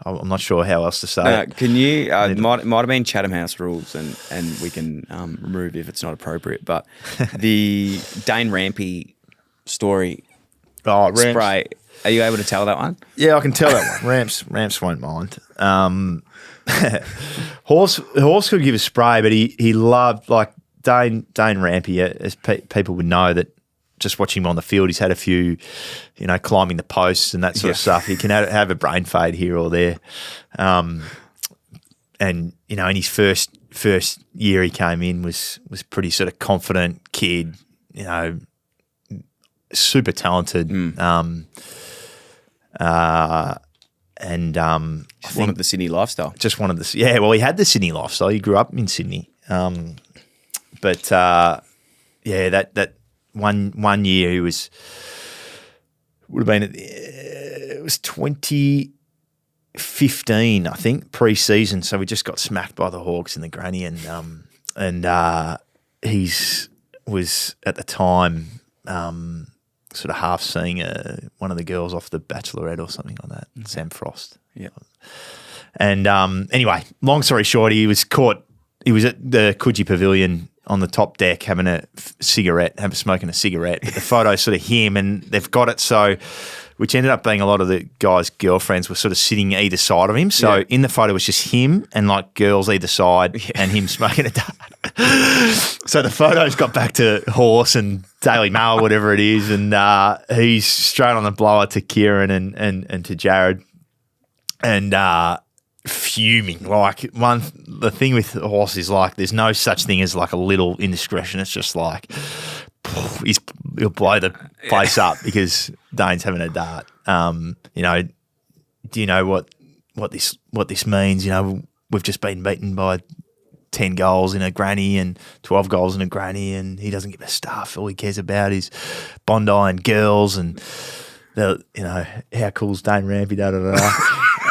I'm not sure how else to say it. Can you? Might have been Chatham House rules, and we can remove if it's not appropriate. But the Dane Rampy story, spray. Are you able to tell that one? Yeah, I can tell that one. Ramps won't mind. Horse could give a spray, but he loved, like, Dane Rampy, as people would know, that just watching him on the field, he's had a few, climbing the posts and that sort of stuff. He can have a brain fade here or there. And, in his first year he came in was pretty sort of confident kid, super talented. Just wanted the Sydney lifestyle. Just wanted this. Yeah, well, he had the Sydney lifestyle. He grew up in Sydney. But that one year he would have been it was 2015, I think, pre-season. So we just got smacked by the Hawks in the granny, and he's was at the time sort of half seeing one of the girls off The Bachelorette or something like that, Sam Frost. Yeah. And anyway, long story short, he was caught. He was at the Coogee Pavilion on the top deck having smoking a cigarette. But the photo's sort of him, and they've got it so, which ended up being a lot of the guys' girlfriends were sort of sitting either side of him. So in the photo was just him and like girls either side and him smoking a dart. So the photos got back to Horse and Daily Mail, whatever it is, and he's straight on the blower to Kieran and to Jared. And fuming. Like, the thing with Horse is, like, there's no such thing as like a little indiscretion. It's just like he'll blow the place up because Dane's having a dart. Do you know what this means? We've just been beaten by 10 goals in a granny and 12 goals in a granny, and he doesn't give a stuff. All he cares about is Bondi and girls and how cool's Dane Rampy, da da da.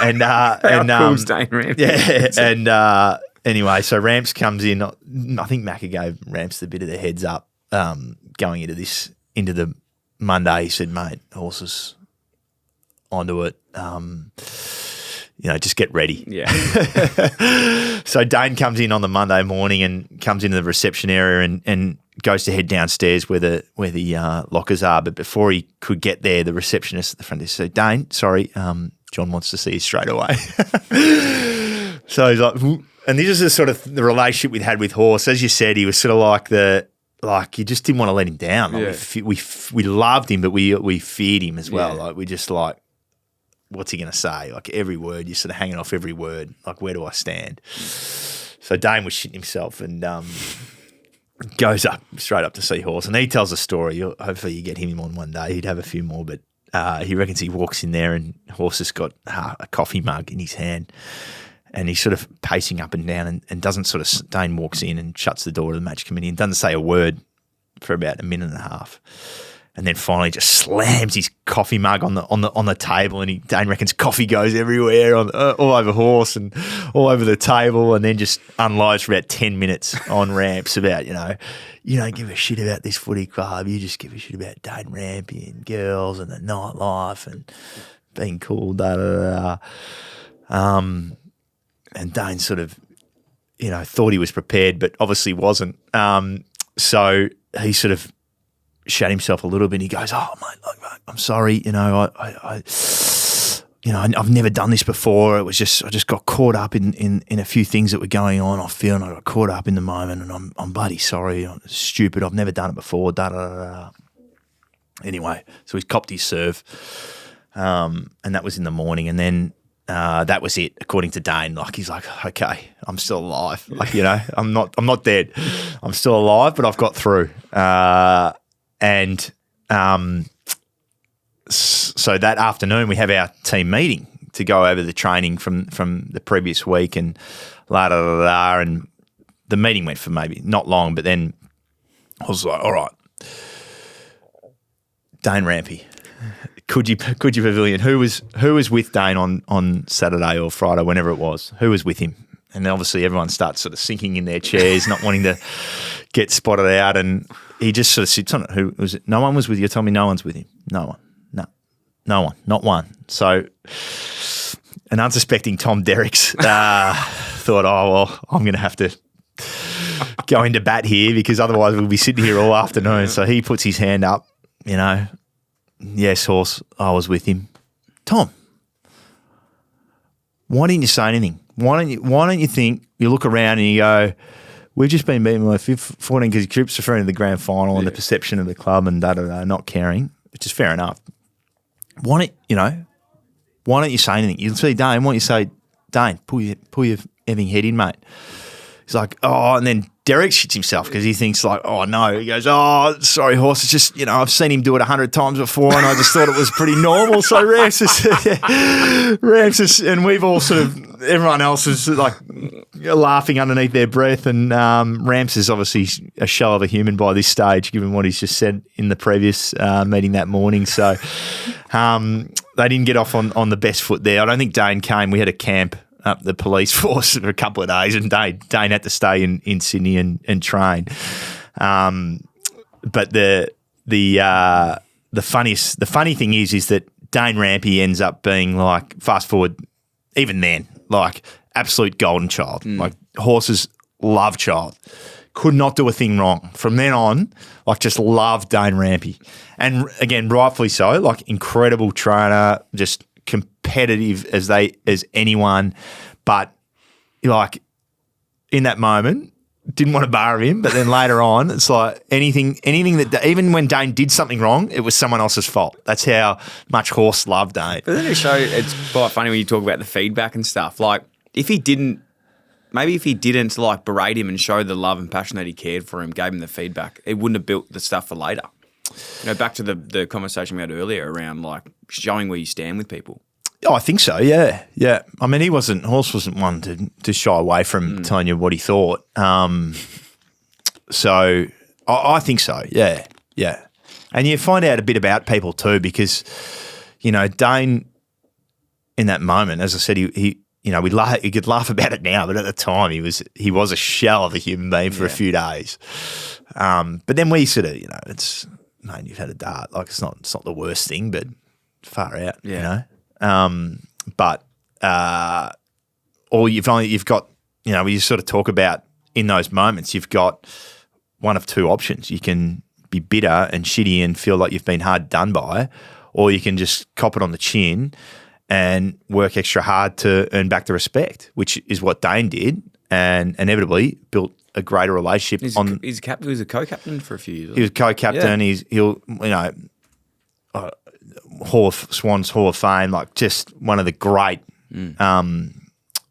And cool's Dane Rampy. Yeah, and anyway, so Ramps comes in. I think Macca gave Ramps a bit of the heads up going into the Monday. He said, "Mate, Horses onto it. Just get ready." Yeah. So Dane comes in on the Monday morning and comes into the reception area and goes to head downstairs where the lockers are. But before he could get there, the receptionist at the front desk said, "Dane, sorry, John wants to see you straight away." So he's like, and this is the sort of the relationship we'd had with Horse. As you said, he was sort of like you just didn't want to let him down. Like we loved him, but we feared him as well. Yeah. Like, we just like, what's he going to say? Like, every word, you're sort of hanging off every word. Like, where do I stand? So Dane was shitting himself and goes straight up to see Horse. And he tells a story. Hopefully you get him on one day. He'd have a few more, but he reckons he walks in there and Horse has got a coffee mug in his hand. And he's sort of pacing up and down and doesn't sort of – Dane walks in and shuts the door to the match committee and doesn't say a word for about a minute and a half. And then finally just slams his coffee mug on the table, and Dane reckons coffee goes everywhere all over Horse and all over the table, and then just unloads for about 10 minutes on Ramps about, you don't give a shit about this footy club, you just give a shit about Dane Rampy and girls and the nightlife and being cool, da da da. And Dane sort of, thought he was prepared, but obviously wasn't. So he sort of shut himself a little bit. And he goes, "Oh, mate, I'm sorry. I've never done this before. It was I just got caught up in a few things that were going on. I feel, and I got caught up in the moment, and I'm bloody sorry. I'm stupid. I've never done it before. Da da da da." Anyway, so he's copped his serve, and that was in the morning, and then. That was it, according to Dane. Like, he's like, "Okay, I'm still alive. Like, I'm not dead. I'm still alive, but I've got through." So that afternoon we have our team meeting to go over the training from the previous week and la da da da. And the meeting went for maybe not long, but then I was like, "All right, Dane Rampy. Coogee Pavilion. Who was with Dane on Saturday or Friday, whenever it was? Who was with him?" And obviously everyone starts sort of sinking in their chairs, not wanting to get spotted out. And he just sort of sits on it. Who was it? No one was with you. Tell me no one's with him. No one. No one. Not one. So an unsuspecting Tom Derricks thought, "Oh, well, I'm going to have to go into bat here because otherwise we'll be sitting here all afternoon." So he puts his hand up, yes, horse, I was with him. Tom, why didn't you say anything? Why don't you think, you look around and you go, we've just been beaten by 14 because Cripps referring to the grand final and the perception of the club and not caring, which is fair enough. Why don't you say anything? You see Dane, why don't you say, Dane, pull your effing head in, mate. He's like, oh, and then Derek shits himself because he thinks like, oh no. He goes, oh, sorry, horse. It's just, I've seen him do it 100 times before and I just thought it was pretty normal. So Ramses, and we've all sort of, everyone else is like laughing underneath their breath. And Ramses is obviously a shell of a human by this stage, given what he's just said in the previous meeting that morning. So they didn't get off on the best foot there. I don't think Dane came. We had a camp up the police force for a couple of days, and Dane had to stay in Sydney and train. But the funny thing is that Dane Rampy ends up being like, fast forward, even then, like absolute golden child, like horses love child. Could not do a thing wrong. From then on, like just loved Dane Rampy. And again, rightfully so, like incredible trainer, just competitive as anyone, but like in that moment didn't want to bar him, but then later on it's like anything that even when Dane did something wrong, it was someone else's fault. That's how much horse loved Dane. But then it's quite funny when you talk about the feedback and stuff. Like if he didn't like berate him and show the love and passion that he cared for him, gave him the feedback, it wouldn't have built the stuff for later. Back to the conversation we had earlier around like showing where you stand with people. Oh, I think so. Yeah. I mean, Horse wasn't one to shy away from telling you what he thought. So I think so. Yeah. And you find out a bit about people too, because Dane in that moment, as I said, he you could laugh about it now, but at the time he was a shell of a human being for a few days. But then we sort of, it's, mate, you've had a dart. Like it's not the worst thing, but far out. But or you've got, you sort of talk about in those moments, you've got one of two options. You can be bitter and shitty and feel like you've been hard done by, or you can just cop it on the chin and work extra hard to earn back the respect, which is what Dane did, and inevitably built a greater relationship. He was a co-captain for a few years. He was co-captain. Yeah. Swans Hall of Fame, like just one of the great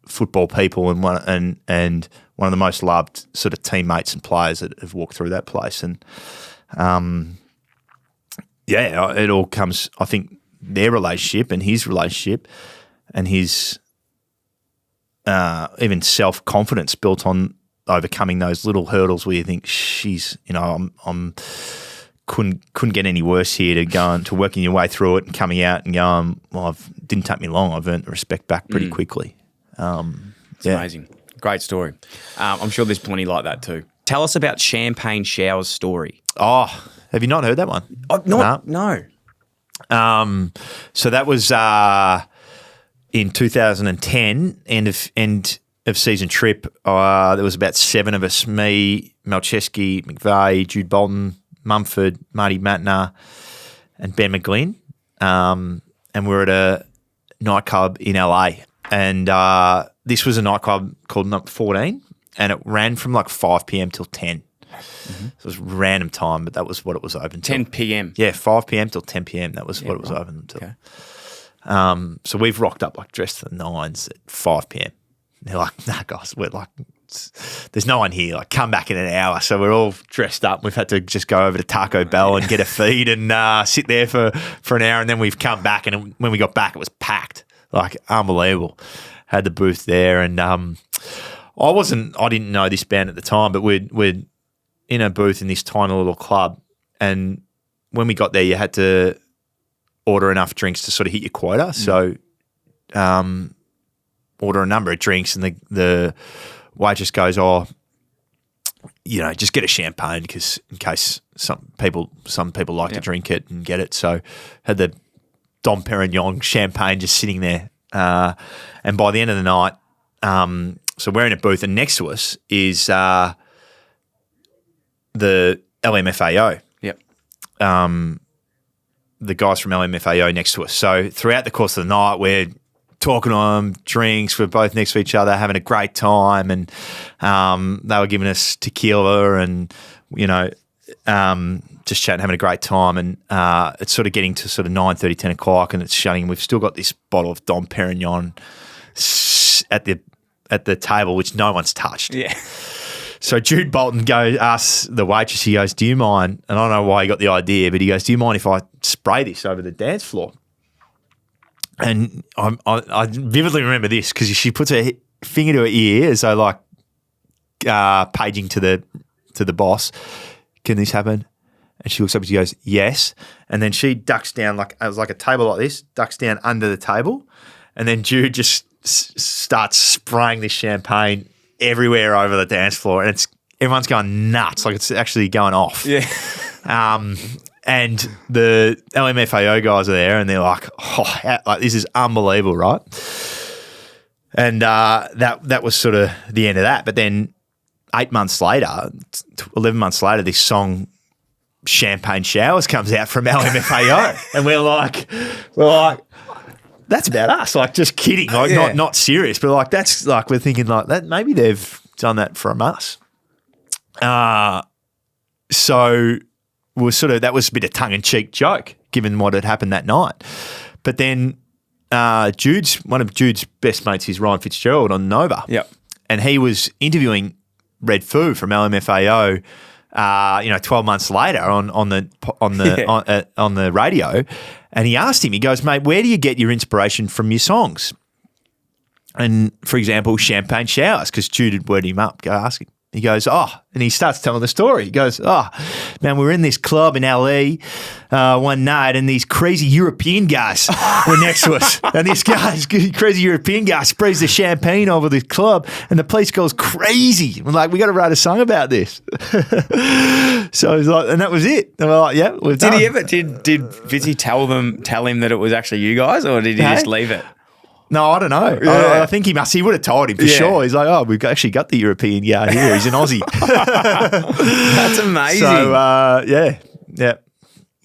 football people and one of the most loved sort of teammates and players that have walked through that place. And it all comes, I think, their relationship and his relationship and his even self-confidence built on overcoming those little hurdles where you think, she's, I'm couldn't get any worse here to working your way through it and coming out and going, well, it didn't take me long. I've earned the respect back pretty quickly. It's amazing. Great story. I'm sure there's plenty like that too. Tell us about Champagne Shower's story. Oh, have you not heard that one? No. So that was in 2010, end of season trip. There was about 7 of us, me, Malcheski, McVeigh, Jude Bolton, Mumford, Marty Matner, and Ben McGlynn. And we're at a nightclub in LA. And this was a nightclub called Number 14, and it ran from like 5 p.m. till 10. So it was random time, but that was what it was open till. 10 p.m. Yeah, 5 p.m. till 10 p.m. That was what it was open until. Okay. So we've rocked up like dressed to the nines at 5 p.m. They're like, nah, guys, we're like, there's no one here. Like, come back in an hour. So we're all dressed up. We've had to just go over to Taco Bell and get a feed and sit there for an hour, and then we've come back. And when we got back, it was packed, like unbelievable. Had the booth there, and I didn't know this band at the time, but we'd in a booth in this tiny little club, and when we got there, you had to order enough drinks to sort of hit your quota. So order a number of drinks, and the waitress goes, just get a champagne because in case some people like to drink it and get it. So had the Dom Perignon champagne just sitting there. And by the end of the night, so we're in a booth, and next to us is the LMFAO. Yep. the guys from LMFAO next to us. So throughout the course of the night, we're talking to them, drinks, we're both next to each other, having a great time, and they were giving us tequila and, just chatting, having a great time, and it's sort of getting to sort of 9:30, 10 o'clock, and it's shutting. We've still got this bottle of Dom Perignon at the table, which no one's touched. Yeah. So Jude Bolton asks the waitress, he goes, do you mind, and I don't know why he got the idea, but he goes, do you mind if I spray this over the dance floor? And I vividly remember this because she puts her finger to her ear as though like paging to the boss, can this happen? And she looks up and she goes, yes. And then she ducks down it was like a table like this, ducks down under the table, and then Jude just starts spraying this champagne everywhere over the dance floor, and everyone's going nuts, like it's actually going off. Yeah. And the LMFAO guys are there, and they're like, this is unbelievable, right? And that was sort of the end of that. But then 11 months later, this song Champagne Showers comes out from LMFAO, and we're like, that's about us. Like, just kidding. Like, not serious, but like, that's like, we're thinking like that. Maybe they've done that from us. So that was a bit of tongue in cheek joke, given what had happened that night. But then one of Jude's best mates is Ryan Fitzgerald on Nova. Yep. And he was interviewing Red Foo from LMFAO. 12 months later on the radio, and he asked him, he goes, mate, where do you get your inspiration from your songs? And for example, Champagne Showers, because Jude had worded him up, go ask him. He goes, and he starts telling the story. He goes, man, we were in this club in LA one night, and these crazy European guys were next to us. And this crazy European guy sprays the champagne over the club, and the place goes crazy. We're like, we got to write a song about this. So he's like, and that was it. And we're like, yeah, we've done. Did Fitzy tell him that it was actually you guys, or did he just leave it? No, I don't know. Yeah. I think he would have told him for sure. He's like, we've actually got the European guy here. He's an Aussie. That's amazing. So, yeah.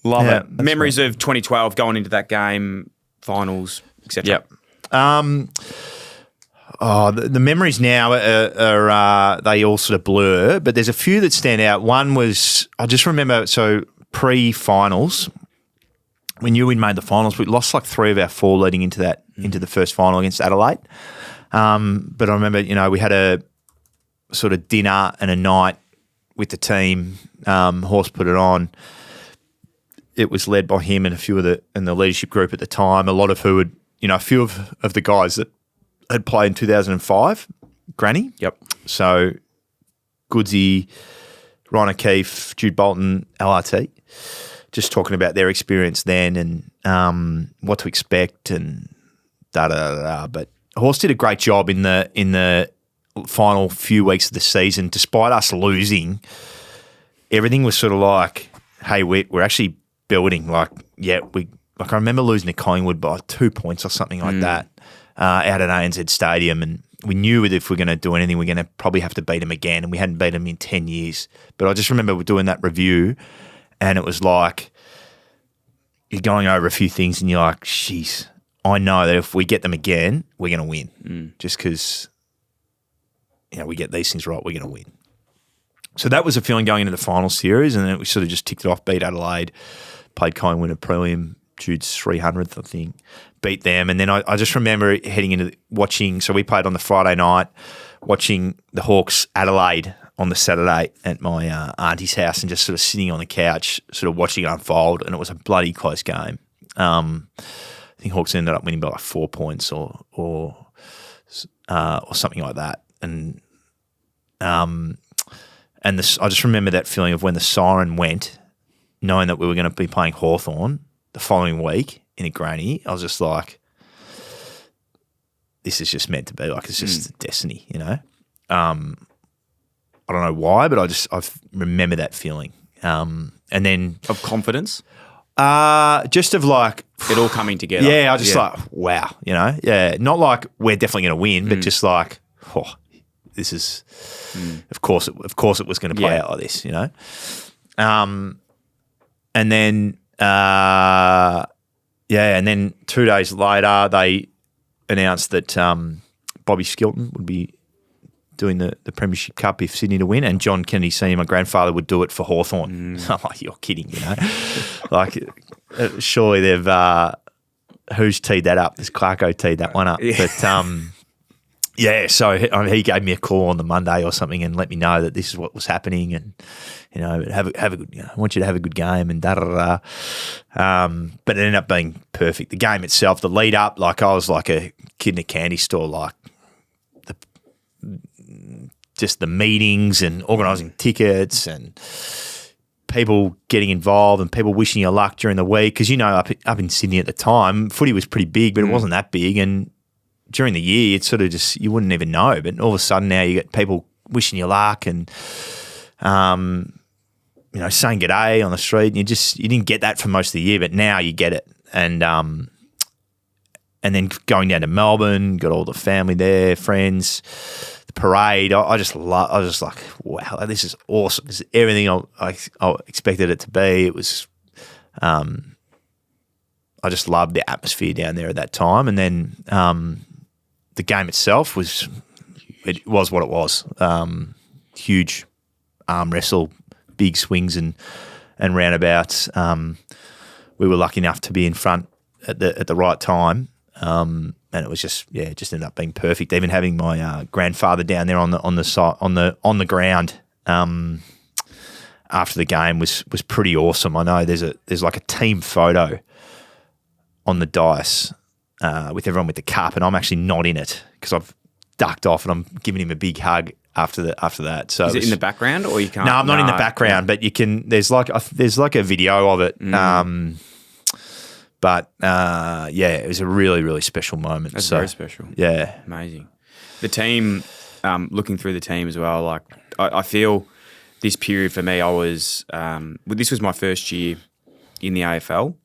Love it. Memories of 2012 going into that game, finals, etc. Yep. The memories now are they all sort of blur, but there's a few that stand out. One was, I just remember, so pre-finals, we knew we'd made the finals. We lost like 3 of our 4 leading into the first final against Adelaide. But I remember, we had a sort of dinner and a night with the team. Horse put it on. It was led by him and a few of the leadership group at the time. A lot of who had, a few of the guys that had played in 2005, Granny. Yep. So Goodsy, Ryan O'Keefe, Jude Bolton, LRT. Just talking about their experience then and what to expect and da-da-da-da. But Horse did a great job in the final few weeks of the season. Despite us losing, everything was sort of like, hey, we're actually building. Like, I remember losing to Collingwood by 2 points or something like that out at ANZ Stadium, and we knew that if we're going to do anything, we're going to probably have to beat them again, and we hadn't beat them in 10 years. But I just remember doing that review, and it was like you're going over a few things and you're like, jeez, I know that if we get them again, we're going to win. Just because, we get these things right, we're going to win. So that was a feeling going into the final series, and then we sort of just ticked it off, beat Adelaide, played Collingwood at prelim, Jude's 300th, I think, beat them. And then I just remember heading into watching, so we played on the Friday night, watching the Hawks Adelaide on the Saturday at my auntie's house, and just sort of sitting on the couch, sort of watching it unfold, and it was a bloody close game. I think Hawks ended up winning by like 4 points or something like that. And I just remember that feeling of when the siren went, knowing that we were going to be playing Hawthorn the following week in a granny. I was just like, this is just meant to be. Like, it's just destiny, I don't know why, but I remember that feeling. And then of confidence, just of like it all coming together. Yeah, I was just like, wow, not like we're definitely going to win, but just like, this is, of course it was going to play out like this, And then and then 2 days later they announced that Bobby Skilton would be doing the Premiership Cup if Sydney to win, and John Kennedy Senior, my grandfather, would do it for Hawthorn. I'm like, you're kidding, like, surely they've who's teed that up? This Clarko teed that one up. Yeah. But so he gave me a call on the Monday or something and let me know that this is what was happening, and have a good. I want you to have a good game and da da da. But it ended up being perfect. The game itself, the lead up, like I was like a kid in a candy store, like just the meetings and organising tickets and people getting involved and people wishing you luck during the week. Because, up in Sydney at the time, footy was pretty big, but it wasn't that big. And during the year, it's sort of just, you wouldn't even know. But all of a sudden now you get people wishing you luck and, saying g'day on the street. And you didn't get that for most of the year, but now you get it. And then going down to Melbourne, got all the family there, friends, the parade. I was just like, wow, this is awesome. This is everything I expected it to be. It was, I just loved the atmosphere down there at that time. And then the game itself was what it was. Huge arm wrestle, big swings and roundabouts. We were lucky enough to be in front at the right time. And it was just ended up being perfect. Even having my grandfather down there on the ground after the game was pretty awesome. I know there's like a team photo on the dais with everyone with the cup, and I'm actually not in it because I've ducked off and I'm giving him a big hug after that. So is it in the background or you can't? No, I'm not in the background, but you can. There's like a video of it. But it was a really, really special moment. That's very special. Yeah. Amazing. The team, looking through the team as well, like I feel this period for me, I was, this was my first year in the AFL,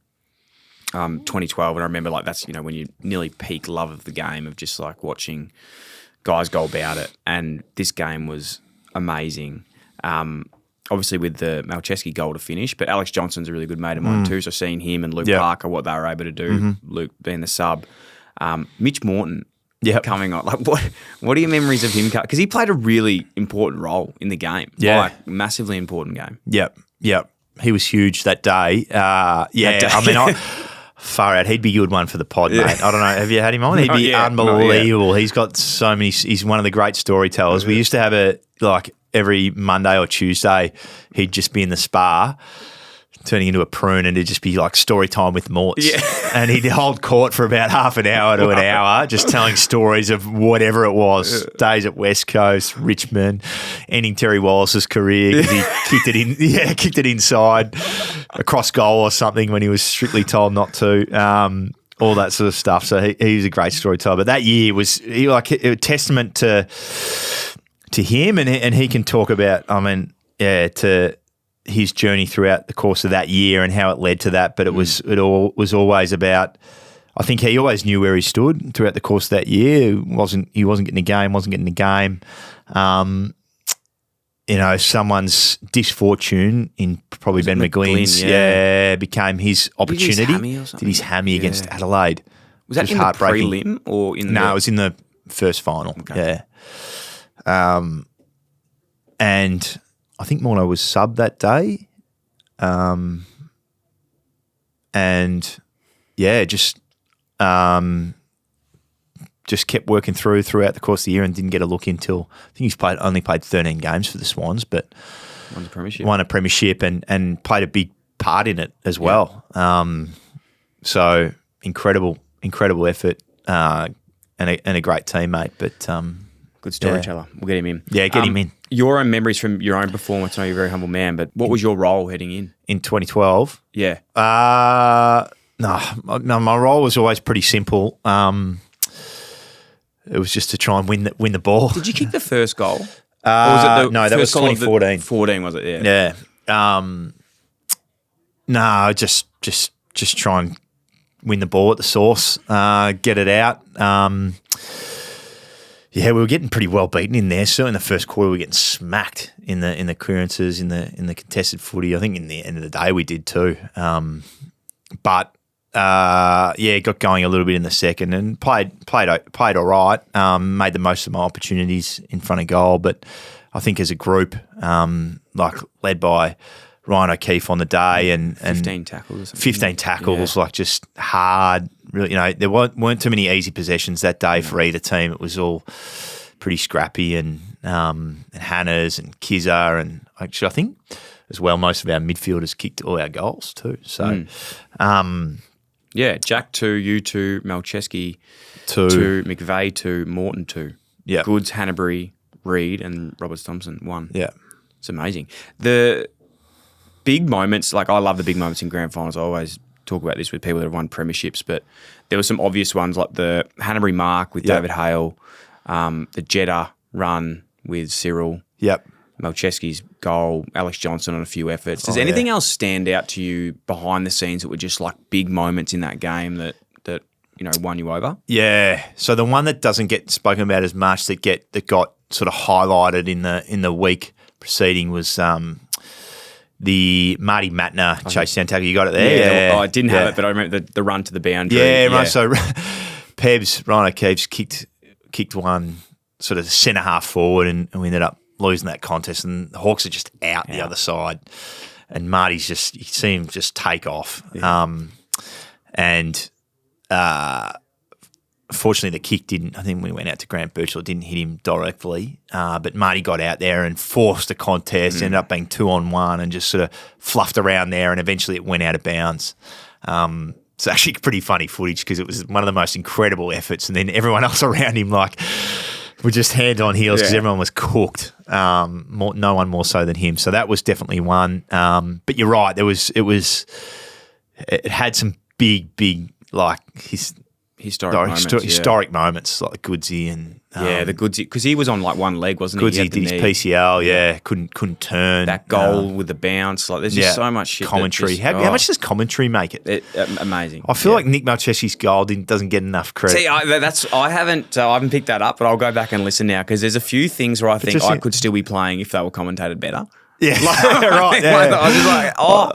2012. And I remember like that's, when you nearly peak love of the game of just like watching guys go about it. And this game was amazing. Obviously with the Malcheski goal to finish, but Alex Johnson's a really good mate of mine too. So seeing him and Luke Parker, what they were able to do, Luke being the sub, Mitch Morton coming on. Like what are your memories of him? Because he played a really important role in the game. Yeah. Like massively important game. Yep. He was huge that day. I mean, far out. He'd be a good one for the pod, mate. I don't know. Have you had him on? He'd be unbelievable. He's got so many. He's one of the great storytellers. We used to have every Monday or Tuesday, he'd just be in the spa, turning into a prune, and it'd just be like story time with Morts. Yeah. And he'd hold court for about half an hour to an hour, just telling stories of whatever it was. Days at West Coast, Richmond, ending Terry Wallace's career because he kicked it inside, across goal or something when he was strictly told not to. All that sort of stuff. So he was a great storyteller. But that year was a testament to him, and he can talk about, to his journey throughout the course of that year and how it led to that. But it was always about, I think he always knew where he stood throughout the course of that year. He wasn't getting a game. Someone's disfortune in probably Ben McGlynn's became his opportunity. Did his hammy against Adelaide. Was that in the prelim or in No, it was in the first final. Okay. Yeah. And I think Morno was sub that day. Just kept working throughout the course of the year and didn't get a look until, I think he's only played 13 games for the Swans, but won a premiership and played a big part in it as well. So incredible effort and a great teammate, but good storyteller. We'll get him in. Yeah, get him in. Your own memories from your own performance. I know you're a very humble man, but what was your role heading in? In 2012? Yeah. No, my role was always pretty simple. It was just to try and win the ball. Did you kick the first goal? Or was it no, that was 2014. 14 was it? Yeah. Yeah. No, just try and win the ball at the source, get it out. Yeah, we were getting pretty well beaten in there. So in the first quarter, we were getting smacked in the clearances, in the contested footy. I think in the end of the day, we did too. But got going a little bit in the second and played all right. Made the most of my opportunities in front of goal, but I think as a group, led by Ryan O'Keefe on the day and 15 tackles or something. 15 tackles, just hard. Really, there weren't too many easy possessions that day for either team. It was all pretty scrappy and Hannahs and Kizza and actually I think as well most of our midfielders kicked all our goals too. So, Jack 2, you 2, Malcheski 2, McVeigh 2, Morton 2. Yeah. Goods, Hanbury, Reed and Roberts Thompson 1. Yeah. It's amazing. The big moments, I love the big moments in grand finals. I always talk about this with people that have won premierships, but there were some obvious ones like the Hanbury mark with David Hale, the Jeddah run with Cyril. Yep. Malcheski's goal, Alex Johnson on a few efforts. Does anything else stand out to you behind the scenes that were just big moments in that game that won you over? Yeah. So the one that doesn't get spoken about as much that got sort of highlighted in the week preceding was the Marty Matner chase down tackle. You got it there? Yeah. I didn't have it, but I remember the run to the boundary. Yeah, right. So Ryan O'Keefe's kicked one sort of centre half forward and we ended up losing that contest and the Hawks are just out the other side and Marty's you see him just take off. Fortunately, the kick didn't. I think when we went out to Grant Birchall, it didn't hit him directly. But Marty got out there and forced a contest. Ended up being 2-on-1 and just sort of fluffed around there. And eventually, it went out of bounds. It's actually pretty funny footage because it was one of the most incredible efforts. And then everyone else around him were just hand on heels because everyone was cooked. No one more so than him. So that was definitely one. But you're right. It had some big historic moments like Goodsy and the Goodsy because he was on one leg, wasn't he? Goodsy did his PCL, couldn't turn that goal with the bounce. There's just so much shit. Commentary. How much does commentary make it? Amazing. I feel like Nick Malcheski's goal doesn't get enough credit. See, I haven't picked that up, but I'll go back and listen now because there's a few things where I think I could still be playing if they were commentated better. Yeah, right. Yeah. I was just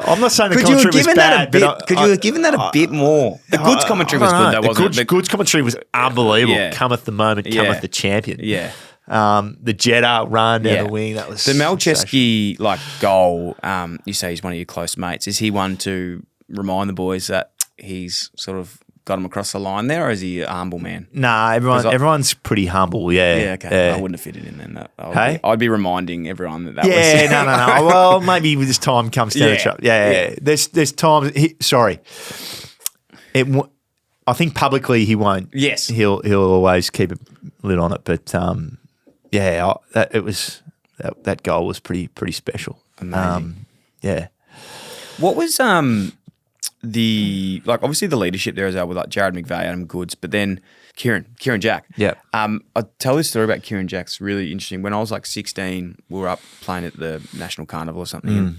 I'm not saying the commentary was bad, could you have given that a bit more? The Goods commentary was good, though, wasn't it? The Goods commentary was unbelievable. Yeah. Cometh the moment, cometh the champion. Yeah. The Jeddah run down the wing, that was the Malcheski goal. You say he's one of your close mates. Is he one to remind the boys that he's sort of got him across the line there, or is he a humble man? Nah, everyone's pretty humble. Yeah, okay. I wouldn't have fitted in then. I'd be reminding everyone that was. No. Well, maybe this time comes down the track. Yeah. There's times. I think publicly he won't. Yes, he'll always keep a lid on it. But that goal was pretty special. Amazing. What was obviously the leadership there as well with Jared McVeigh, Adam Goods, but then Kieran Jack. Yeah. I'll tell this story about Kieran Jack's really interesting. When I was 16, we were up playing at the National Carnival or something.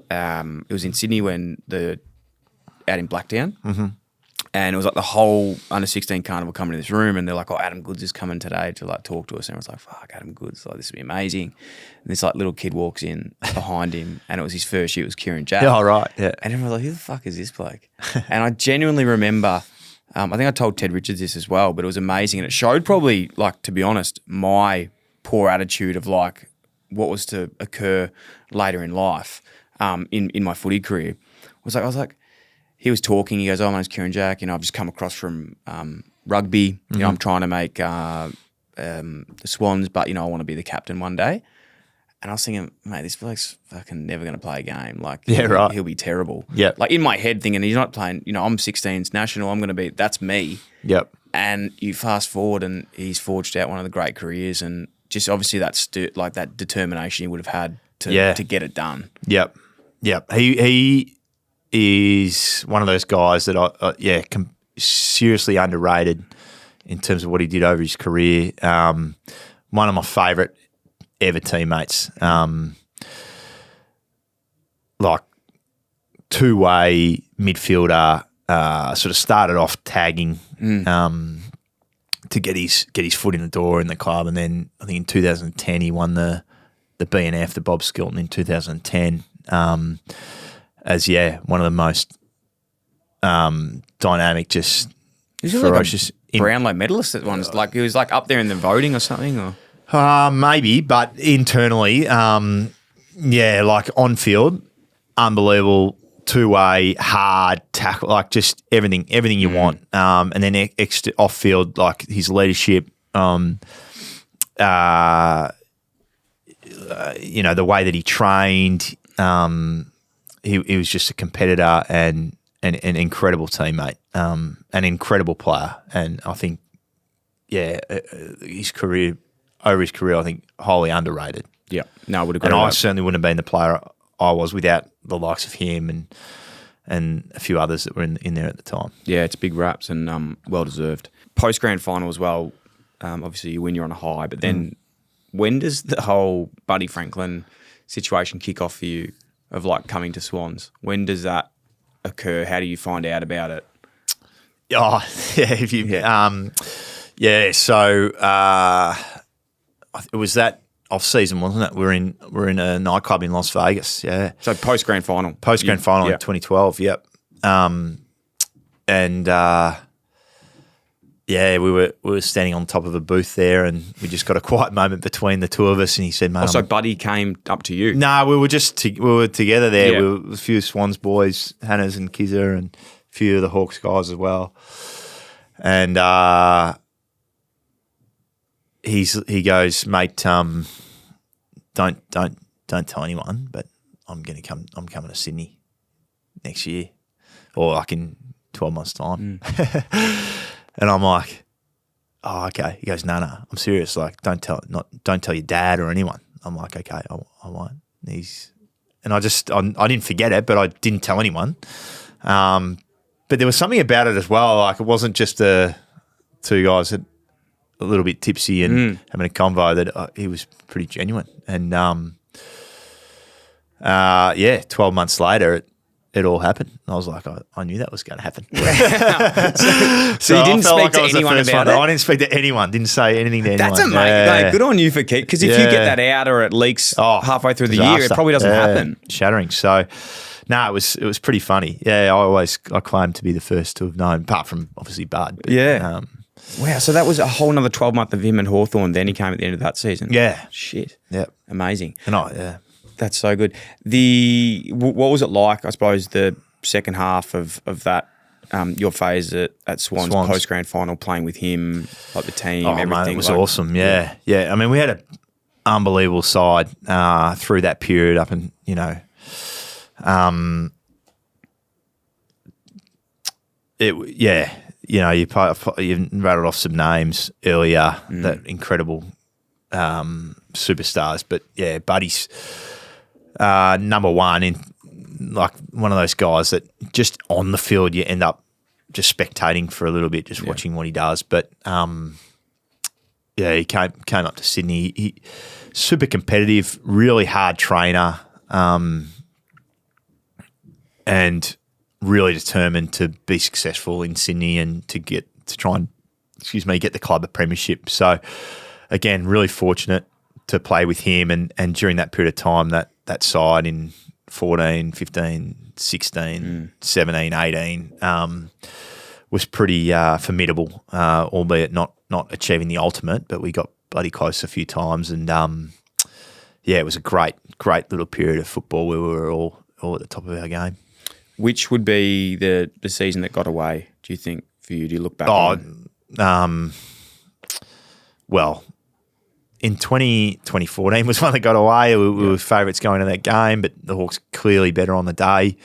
And, it was in Sydney out in Blacktown. Mm-hmm. And it was the whole under-16 carnival coming to this room and they're like, Adam Goods is coming today to talk to us. And I was like, fuck, Adam Goods, this will be amazing. And this little kid walks in behind him and it was his first year, it was Kieran Jack. Yeah, right, yeah. And everyone was like, who the fuck is this bloke? And I genuinely remember, I think I told Ted Richards this as well, but it was amazing. And it showed probably, to be honest, my poor attitude of what was to occur later in life in my footy career. I was like, he was talking. He goes, my name's Kieran Jack. I've just come across from rugby. I'm trying to make the Swans, but, I want to be the captain one day. And I was thinking, mate, this bloke's fucking never going to play a game. He'll be terrible. Yep. In my head thinking, he's not playing, I'm 16's national. I'm going to be, that's me. Yep. And you fast forward and he's forged out one of the great careers and just obviously that determination he would have had to get it done. Yep. He is one of those guys that seriously underrated in terms of what he did over his career. One of my favourite ever teammates. Two-way midfielder, sort of started off tagging to get his foot in the door in the club. And then I think in 2010 he won the B&F, the Bob Skilton in 2010, as one of the most dynamic, just ferocious. Like a Brownlow medalist at once, like he was like up there in the voting or something, or maybe, but internally, like on field, unbelievable. Two-way, hard tackle, like just everything you want. And then off field, like his leadership, the way that he trained, he was just a competitor and an incredible teammate, an incredible player. And I think, his career, I think wholly underrated. Yeah, no, I would agree. And I with that. certainly wouldn't have been the player I was without the likes of him and a few others that were in there at the time. Yeah, it's big raps and well deserved. Post grand final as well. Obviously, you win, you're on a high. But then, when does the whole Buddy Franklin situation kick off for you? Of like coming to Swans, when does that occur? How do you find out about it? Oh, So it was that off season, wasn't it? We're in a nightclub in Las Vegas. Yeah. So post grand final. In 2012. Yep. We were standing on top of a booth there, and we just got a quiet moment between the two of us. And he said, "Mate, so Buddy came up to you." No, we were just we were together there. We were a few Swans boys, Hannah's and Kizza, and a few of the Hawks guys as well. And he goes, "Mate, don't tell anyone, but I'm coming to Sydney next year, or like in 12 months' time." And I'm like, "Oh, okay." He goes, "No, I'm serious. Like, don't tell your dad or anyone." I'm like, "Okay, I won't." And I didn't forget it, but I didn't tell anyone. But there was something about it as well. Like, it wasn't just the two guys that a little bit tipsy and having a convo, that he was pretty genuine. And 12 months later, it all happened. I was like, I knew that was going to happen. So you didn't speak to anyone about it? I didn't speak to anyone. Didn't say anything to anyone. That's amazing. Yeah. Good on you for keep. Because if you get that out or it leaks halfway through the year, it probably doesn't happen. Shattering. So, no, it was pretty funny. Yeah, I claim to be the first to have known, apart from obviously Bud. But, wow, so that was a whole another 12 month of him and Hawthorn. Then he came at the end of that season. Yeah. Shit. Yeah. Amazing. And That's so good. What was it like, I suppose, the second half of that, your phase at Swans. Post grand final, playing with him, like the team, everything? Mate, it was awesome. Yeah. I mean, we had an unbelievable side through that period up and, you rattled off some names earlier, that incredible superstars. But, yeah, Buddy's number one, in like one of those guys that just on the field you end up just spectating for a little bit, just watching what he does. But, he came up to Sydney. He super competitive, really hard trainer, and really determined to be successful in Sydney and to get the club a premiership. So again, really fortunate to play with him and during that period of time, that side in 14, 15, 16, 17, 18 was pretty formidable, albeit not achieving the ultimate, but we got bloody close a few times. And it was a great little period of football where we were all at the top of our game. Which would be the season that got away, do you think, for you? Do you look back on? Well, in 2014 was one that got away. We were favourites going to that game, but the Hawks clearly better on the day.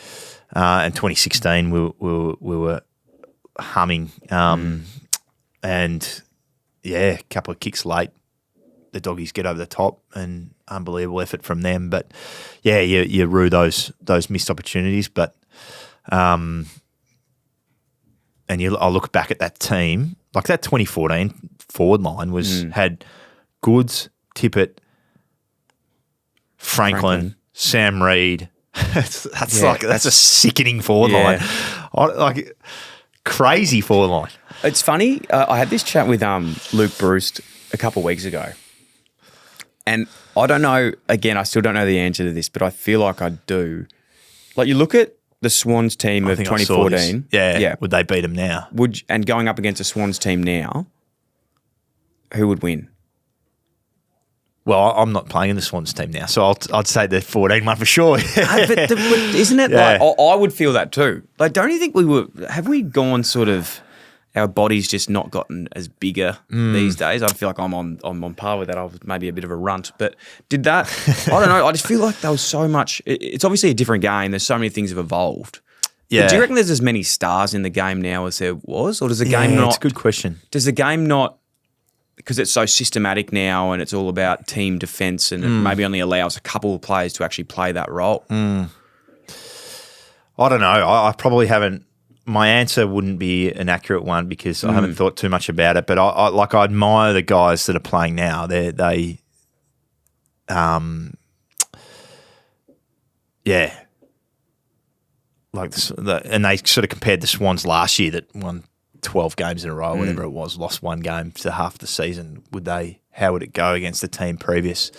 And 2016 we were humming. And, a couple of kicks late, the Doggies get over the top and unbelievable effort from them. But, you rue those missed opportunities. But I look back at that team, like that 2014 forward line had Goods, Tippett, Franklin, Sam Reid. That's a sickening forward line. Like crazy forward line. It's funny. I had this chat with Luke Bruce a couple of weeks ago, and I don't know. Again, I still don't know the answer to this, but I feel like I do. Like you look at the Swans team of 2014. Yeah. Would they beat them now? And going up against a Swans team now, who would win? Well, I'm not playing in the Swans team now, so I'd say the 14 one for sure. But isn't it like I would feel that too? Like, don't you think have we gone sort of, our body's just not gotten as bigger these days? I feel like I'm on par with that. I was maybe a bit of a runt, but did that? I don't know. I just feel like there was so much. It's obviously a different game. There's so many things have evolved. Yeah. But do you reckon there's as many stars in the game now as there was, or does the game not? It's a good question. Does the game not? Because it's so systematic now and it's all about team defence and it maybe only allows a couple of players to actually play that role. I don't know. I probably haven't. My answer wouldn't be an accurate one because I haven't thought too much about it. But I admire the guys that are playing now. They like and they sort of compared the Swans last year that won 12 games in a row, whatever it was, lost one game to half the season. How would it go against the team previous?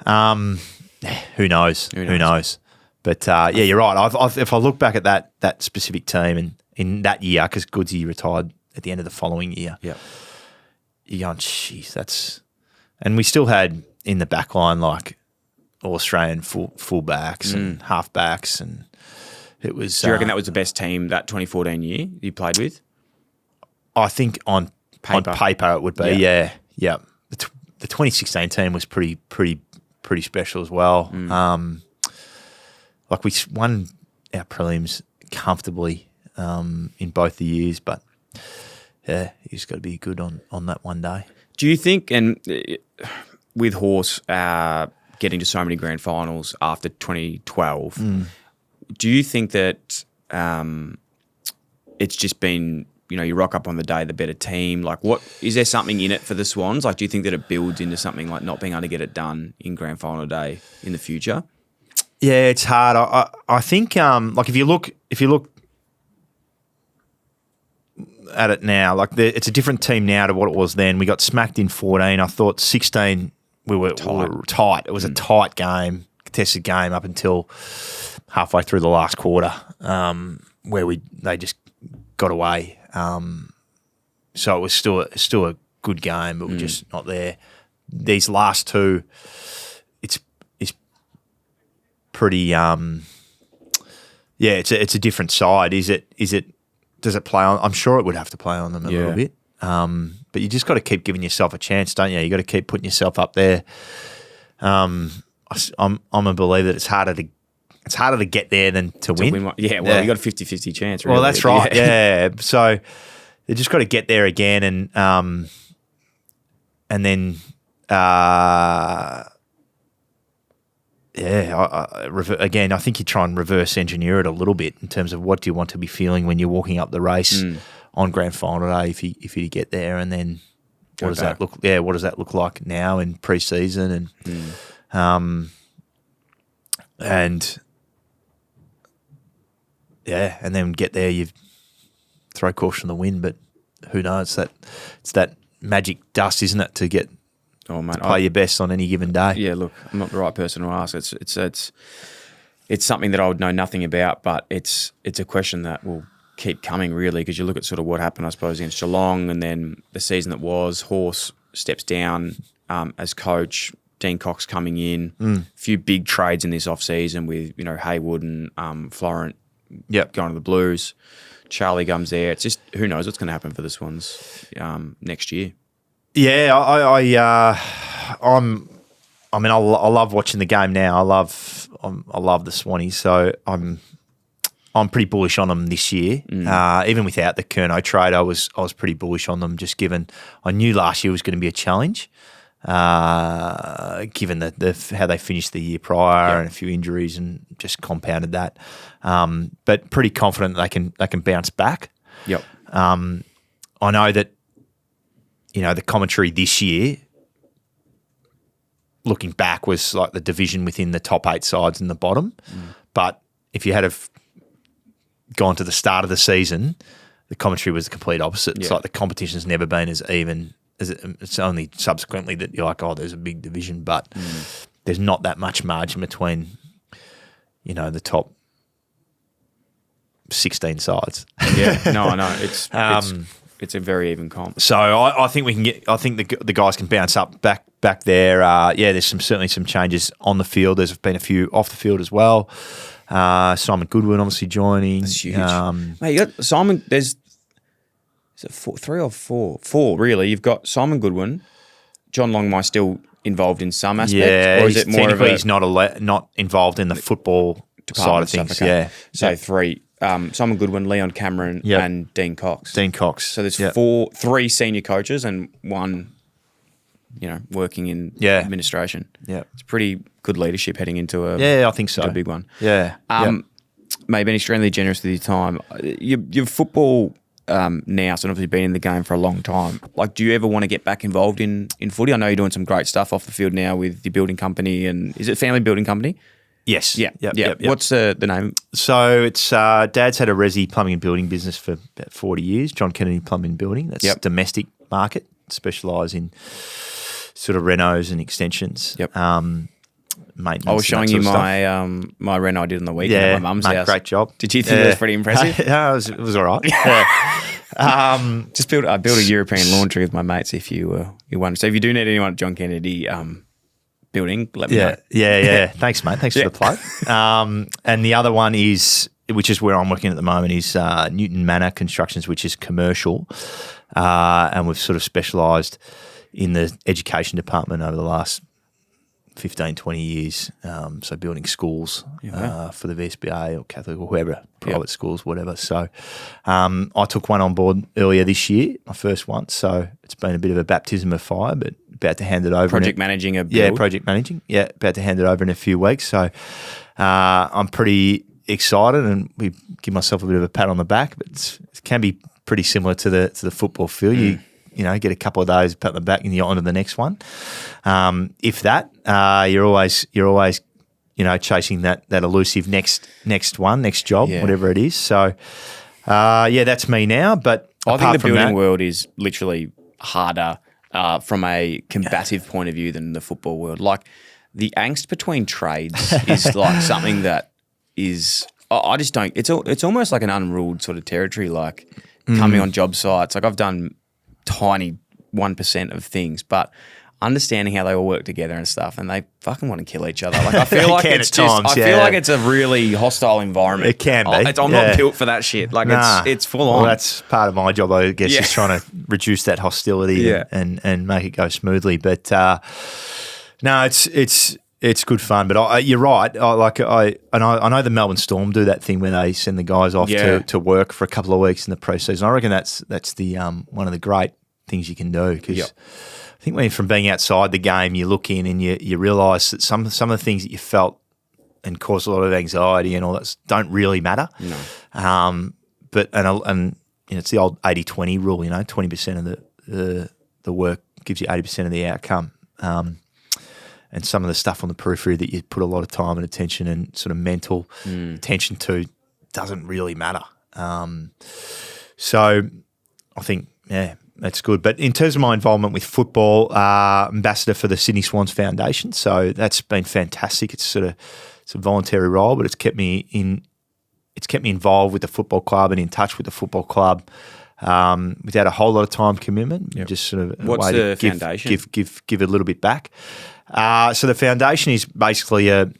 Who knows? Who knows? But you're right. If I look back at that specific team and in that year, because Goodsey retired at the end of the following year, you're going, geez, that's. And we still had in the back line like all Australian fullbacks and halfbacks, and it was. Do you reckon that was the best team that 2014 year you played with? I think on paper it would be, yeah. The 2016 team was pretty special as well. Like we won our prelims comfortably in both the years, but you just got to be good on that one day. Do you think, and with Horse getting to so many grand finals after 2012, do you think that it's just been, you rock up on the day, the better team? Like, is there something in it for the Swans? Like, do you think that it builds into something like not being able to get it done in grand final day in the future? Yeah, it's hard. I think like if you look at it now, like it's a different team now to what it was then. We got smacked in 14. I thought 16 we were tight. It was a tight game, contested game up until halfway through the last quarter, where they just got away. So it was still a good game, but we're just not there. These last two, it's pretty. It's a different side. Is it? Does it play on? I'm sure it would have to play on them a little bit. But you just got to keep giving yourself a chance, don't you? You got to keep putting yourself up there. I'm a believer that it's harder to get there than to win. You got a 50-50 chance. Really. Well, that's right. Yeah. So they just got to get there again, and then again, I think you try and reverse engineer it a little bit in terms of what do you want to be feeling when you're walking up the race on grand final day if you get there, and then what does that look? Yeah, what does that look like now in pre-season and then get there, you throw caution to the wind, but who knows? It's that magic dust, isn't it, to get to play your best on any given day. Yeah, look, I'm not the right person to ask. It's something that I would know nothing about, but it's a question that will keep coming, really, because you look at sort of what happened, I suppose, against Geelong, and then the season that was, Horse steps down as coach, Dean Cox coming in, a few big trades in this off-season with, Haywood and Florent going to the Blues. Charlie comes there. It's just, who knows what's going to happen for the Swans next year. Yeah, I love watching the game now. I love the Swannies, so I'm pretty bullish on them this year. Even without the Curnow trade, I was pretty bullish on them. Just given I knew last year was going to be a challenge, given how they finished the year prior and a few injuries and just compounded that. But pretty confident they can bounce back. Yep. I know that. The commentary this year, looking back, was like the division within the top 8 sides and the bottom. But if you had gone to the start of the season, the commentary was the complete opposite. It's like the competition's never been as even as it's only subsequently that you're like, oh, there's a big division, but there's not that much margin between, the top 16 sides. Yeah, no, I know. It's a very even comp. So I think we can get. I think the guys can bounce up back there. There's certainly some changes on the field. There's been a few off the field as well. Simon Goodwin obviously joining. That's huge. Mate, you got Simon. Is it 3 or 4? 4 really. You've got Simon Goodwin, John Longmire still involved in some aspect, or is it more of he's not involved in the football side of things? Okay. Yeah. So 3. Simon Goodwin, Leon Cameron, and Dean Cox. So there's 3 senior coaches and 1, working in administration. Yeah, it's pretty good leadership heading into I think so. A big one. Yeah. Mate, been extremely generous with your time. Your football now, so obviously been in the game for a long time. Like, do you ever want to get back involved in footy? I know you're doing some great stuff off the field now with your building company, and is it family building company? Yes. Yep. What's the name? So it's Dad's had a resi plumbing and building business for about 40 years. John Kennedy Plumbing and Building. That's domestic market. Specialise in sort of renos and extensions. Yep. Maintenance. I was showing you my reno I did on the weekend at my mum's house. Great job. Did you think it was pretty impressive? Yeah, it was all right. I built a European laundry with my mates. If you wonder, so if you do need anyone at John Kennedy building, let me know. Yeah. Thanks, mate. Thanks for the plug. And the other one is, which is where I'm working at the moment, is Newton Manor Constructions, which is commercial, and we've sort of specialised in the education department over the last 15, 20 years. So building schools for the VSBA or Catholic or whoever, private schools, whatever. So I took one on board earlier this year, my first one. So it's been a bit of a baptism of fire, but about to hand it over. Project managing a build? Yeah, project managing. Yeah, about to hand it over in a few weeks. So I'm pretty excited, and we give myself a bit of a pat on the back, but it can be pretty similar to the football field. You get a couple of days pat on the back and you're on to the next one. If that, you're always chasing that elusive next job, whatever it is. So that's me now. But I think the building world is literally harder from a combative point of view than the football world. Like, the angst between trades is like something that is, I just don't. It's almost like an unruled sort of territory. Like coming on job sites, like I've done tiny 1% of things, but understanding how they all work together and stuff, and they fucking want to kill each other. Like, I feel like it's just, I feel like it's a really hostile environment. It can be. I'm not built for that shit. Like, it's full on. Well, that's part of my job, I guess, is trying to reduce that hostility and make it go smoothly. But no, it's good fun. But you're right. I know the Melbourne Storm do that thing where they send the guys off to work for a couple of weeks in the preseason. I reckon that's the one of the great things you can do, because I think when from being outside the game, you look in and you realise that some of the things that you felt and caused a lot of anxiety and all that don't really matter. No. But it's the old 80-20 rule. 20% of the work gives you 80% of the outcome. And some of the stuff on the periphery that you put a lot of time and attention and sort of mental attention to doesn't really matter. So I think, that's good. But in terms of my involvement with football, ambassador for the Sydney Swans Foundation. So that's been fantastic. It's a voluntary role, but it's kept me involved with the football club and in touch with the football club without a whole lot of time commitment. Just sort of what's the foundation? Give a little bit back. So the foundation is basically a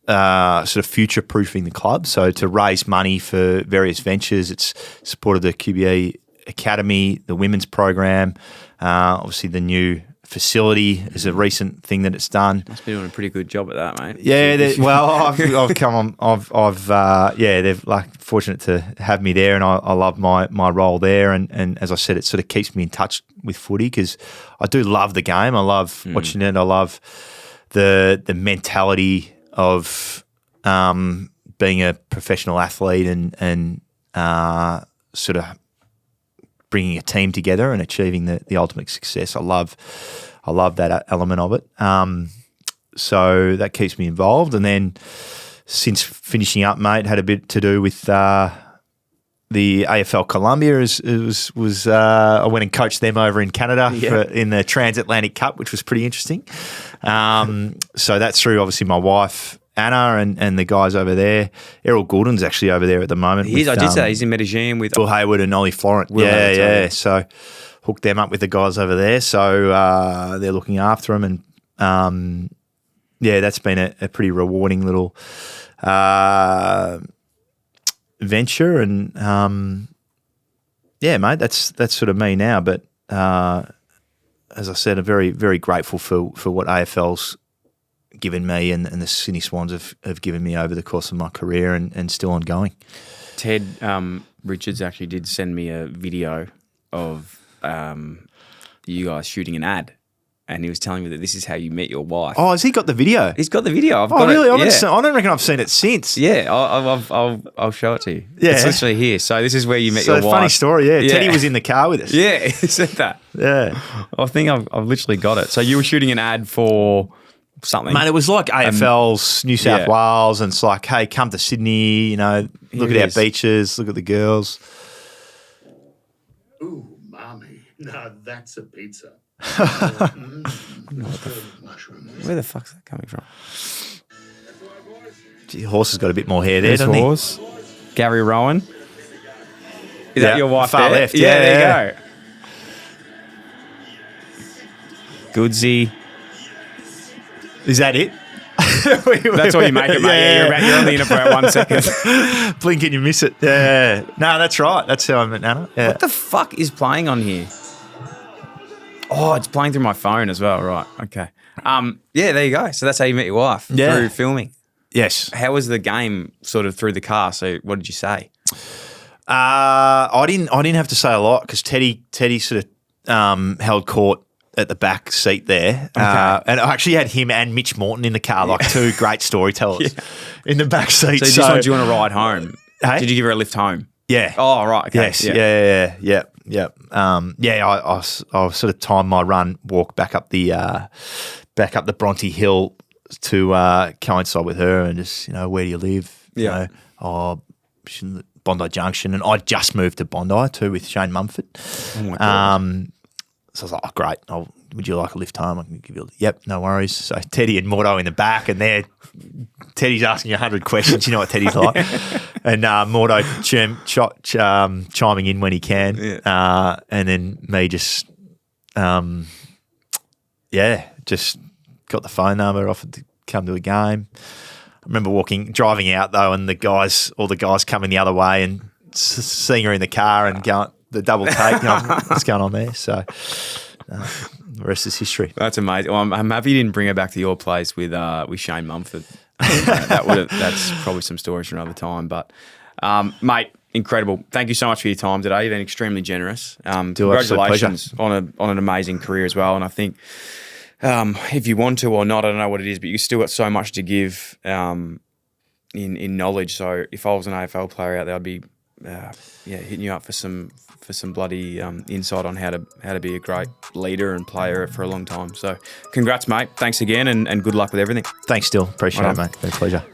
sort of future-proofing the club. So to raise money for various ventures, it's supported the QBE Academy, the women's program, obviously the new facility is a recent thing that it's done. Must be doing a pretty good job at that, mate. Yeah, I've come on. They're fortunate to have me there, and I love my role there. And as I said, it sort of keeps me in touch with footy, because I do love the game. I love watching it. I love the mentality of being a professional athlete and sort of bringing a team together and achieving the ultimate success. I love that element of it. So that keeps me involved. And then since finishing up, mate, had a bit to do with the AFL Columbia was I went and coached them over in Canada in the Transatlantic Cup, which was pretty interesting. So that's through obviously my wife Anna and the guys over there. Errol Goulden's actually over there at the moment. I did say he's in Medellin with Bill Hayward and Ollie Florent. So hooked them up with the guys over there. So they're looking after them, and that's been a pretty rewarding little venture, and mate, that's sort of me now. But as I said, I'm very, very grateful for what AFL's given me and the Sydney Swans have given me over the course of my career, and still ongoing. Ted Richards actually did send me a video of you guys shooting an ad. And he was telling me that this is how you met your wife. Oh, has he got the video? He's got the video. I've got really? it. I don't reckon I've seen it since. Yeah, I'll show it to you. Yeah. It's literally here. So this is where you met your wife. Funny story, yeah. Teddy was in the car with us. Yeah, he said that. Yeah. I think I've literally got it. So you were shooting an ad for something. Mate, it was like AFL's New South Wales, and it's like, hey, come to Sydney, look at our beaches, look at the girls. Ooh, mommy. Now that's a pizza. Where the fuck's that coming from? Gee, Horse has got a bit more hair there, doesn't Horse. He? Gary Rowan. Is that your wife far there? left, there you go. Goodsy. Is that it? That's all you make it, mate. Yeah, you're only in it for about 1 second. Blink and you miss it. Yeah. No, that's right. That's how I met Nana. Yeah. What the fuck is playing on here? Oh, it's playing through my phone as well. Right. Okay. There you go. So that's how you met your wife through filming. Yes. How was the game sort of through the car? So what did you say? I didn't have to say a lot because Teddy sort of held court at the back seat there. Okay. And I actually had him and Mitch Morton in the car, like two great storytellers in the back seat. So just wanted you on a ride home. Hey? Did you give her a lift home? Yeah. Oh, right. Okay. Yes. Yeah. I sort of timed my walk back up the Bronte Hill to coincide with her, and just where do you live? Yeah. She's in Bondi Junction, and I just moved to Bondi too with Shane Mumford. Oh my God. So I was like, oh, great. Would you like a lift home? I can give you yep, no worries. So Teddy and Mordo in the back, and Teddy's asking 100 questions. You know what Teddy's like. And Mordo chiming in when he can. Yeah. And then me just got the phone number, offered to come to a game. I remember driving out though, and all the guys coming the other way and seeing her in the car and going, the double take, what's going on there? So the rest is history. That's amazing. Well, I'm happy you didn't bring her back to your place with Shane Mumford. That's probably some stories for another time. But mate, incredible. Thank you so much for your time today. You've been extremely generous. Congratulations on an amazing career as well. And I think if you want to or not, I don't know what it is, but you still got so much to give in knowledge. So if I was an AFL player out there, I'd be hitting you up for some bloody insight on how to be a great leader and player for a long time. So congrats, mate. Thanks again, and good luck with everything. Thanks, Dyl. Appreciate it, mate. Been a pleasure.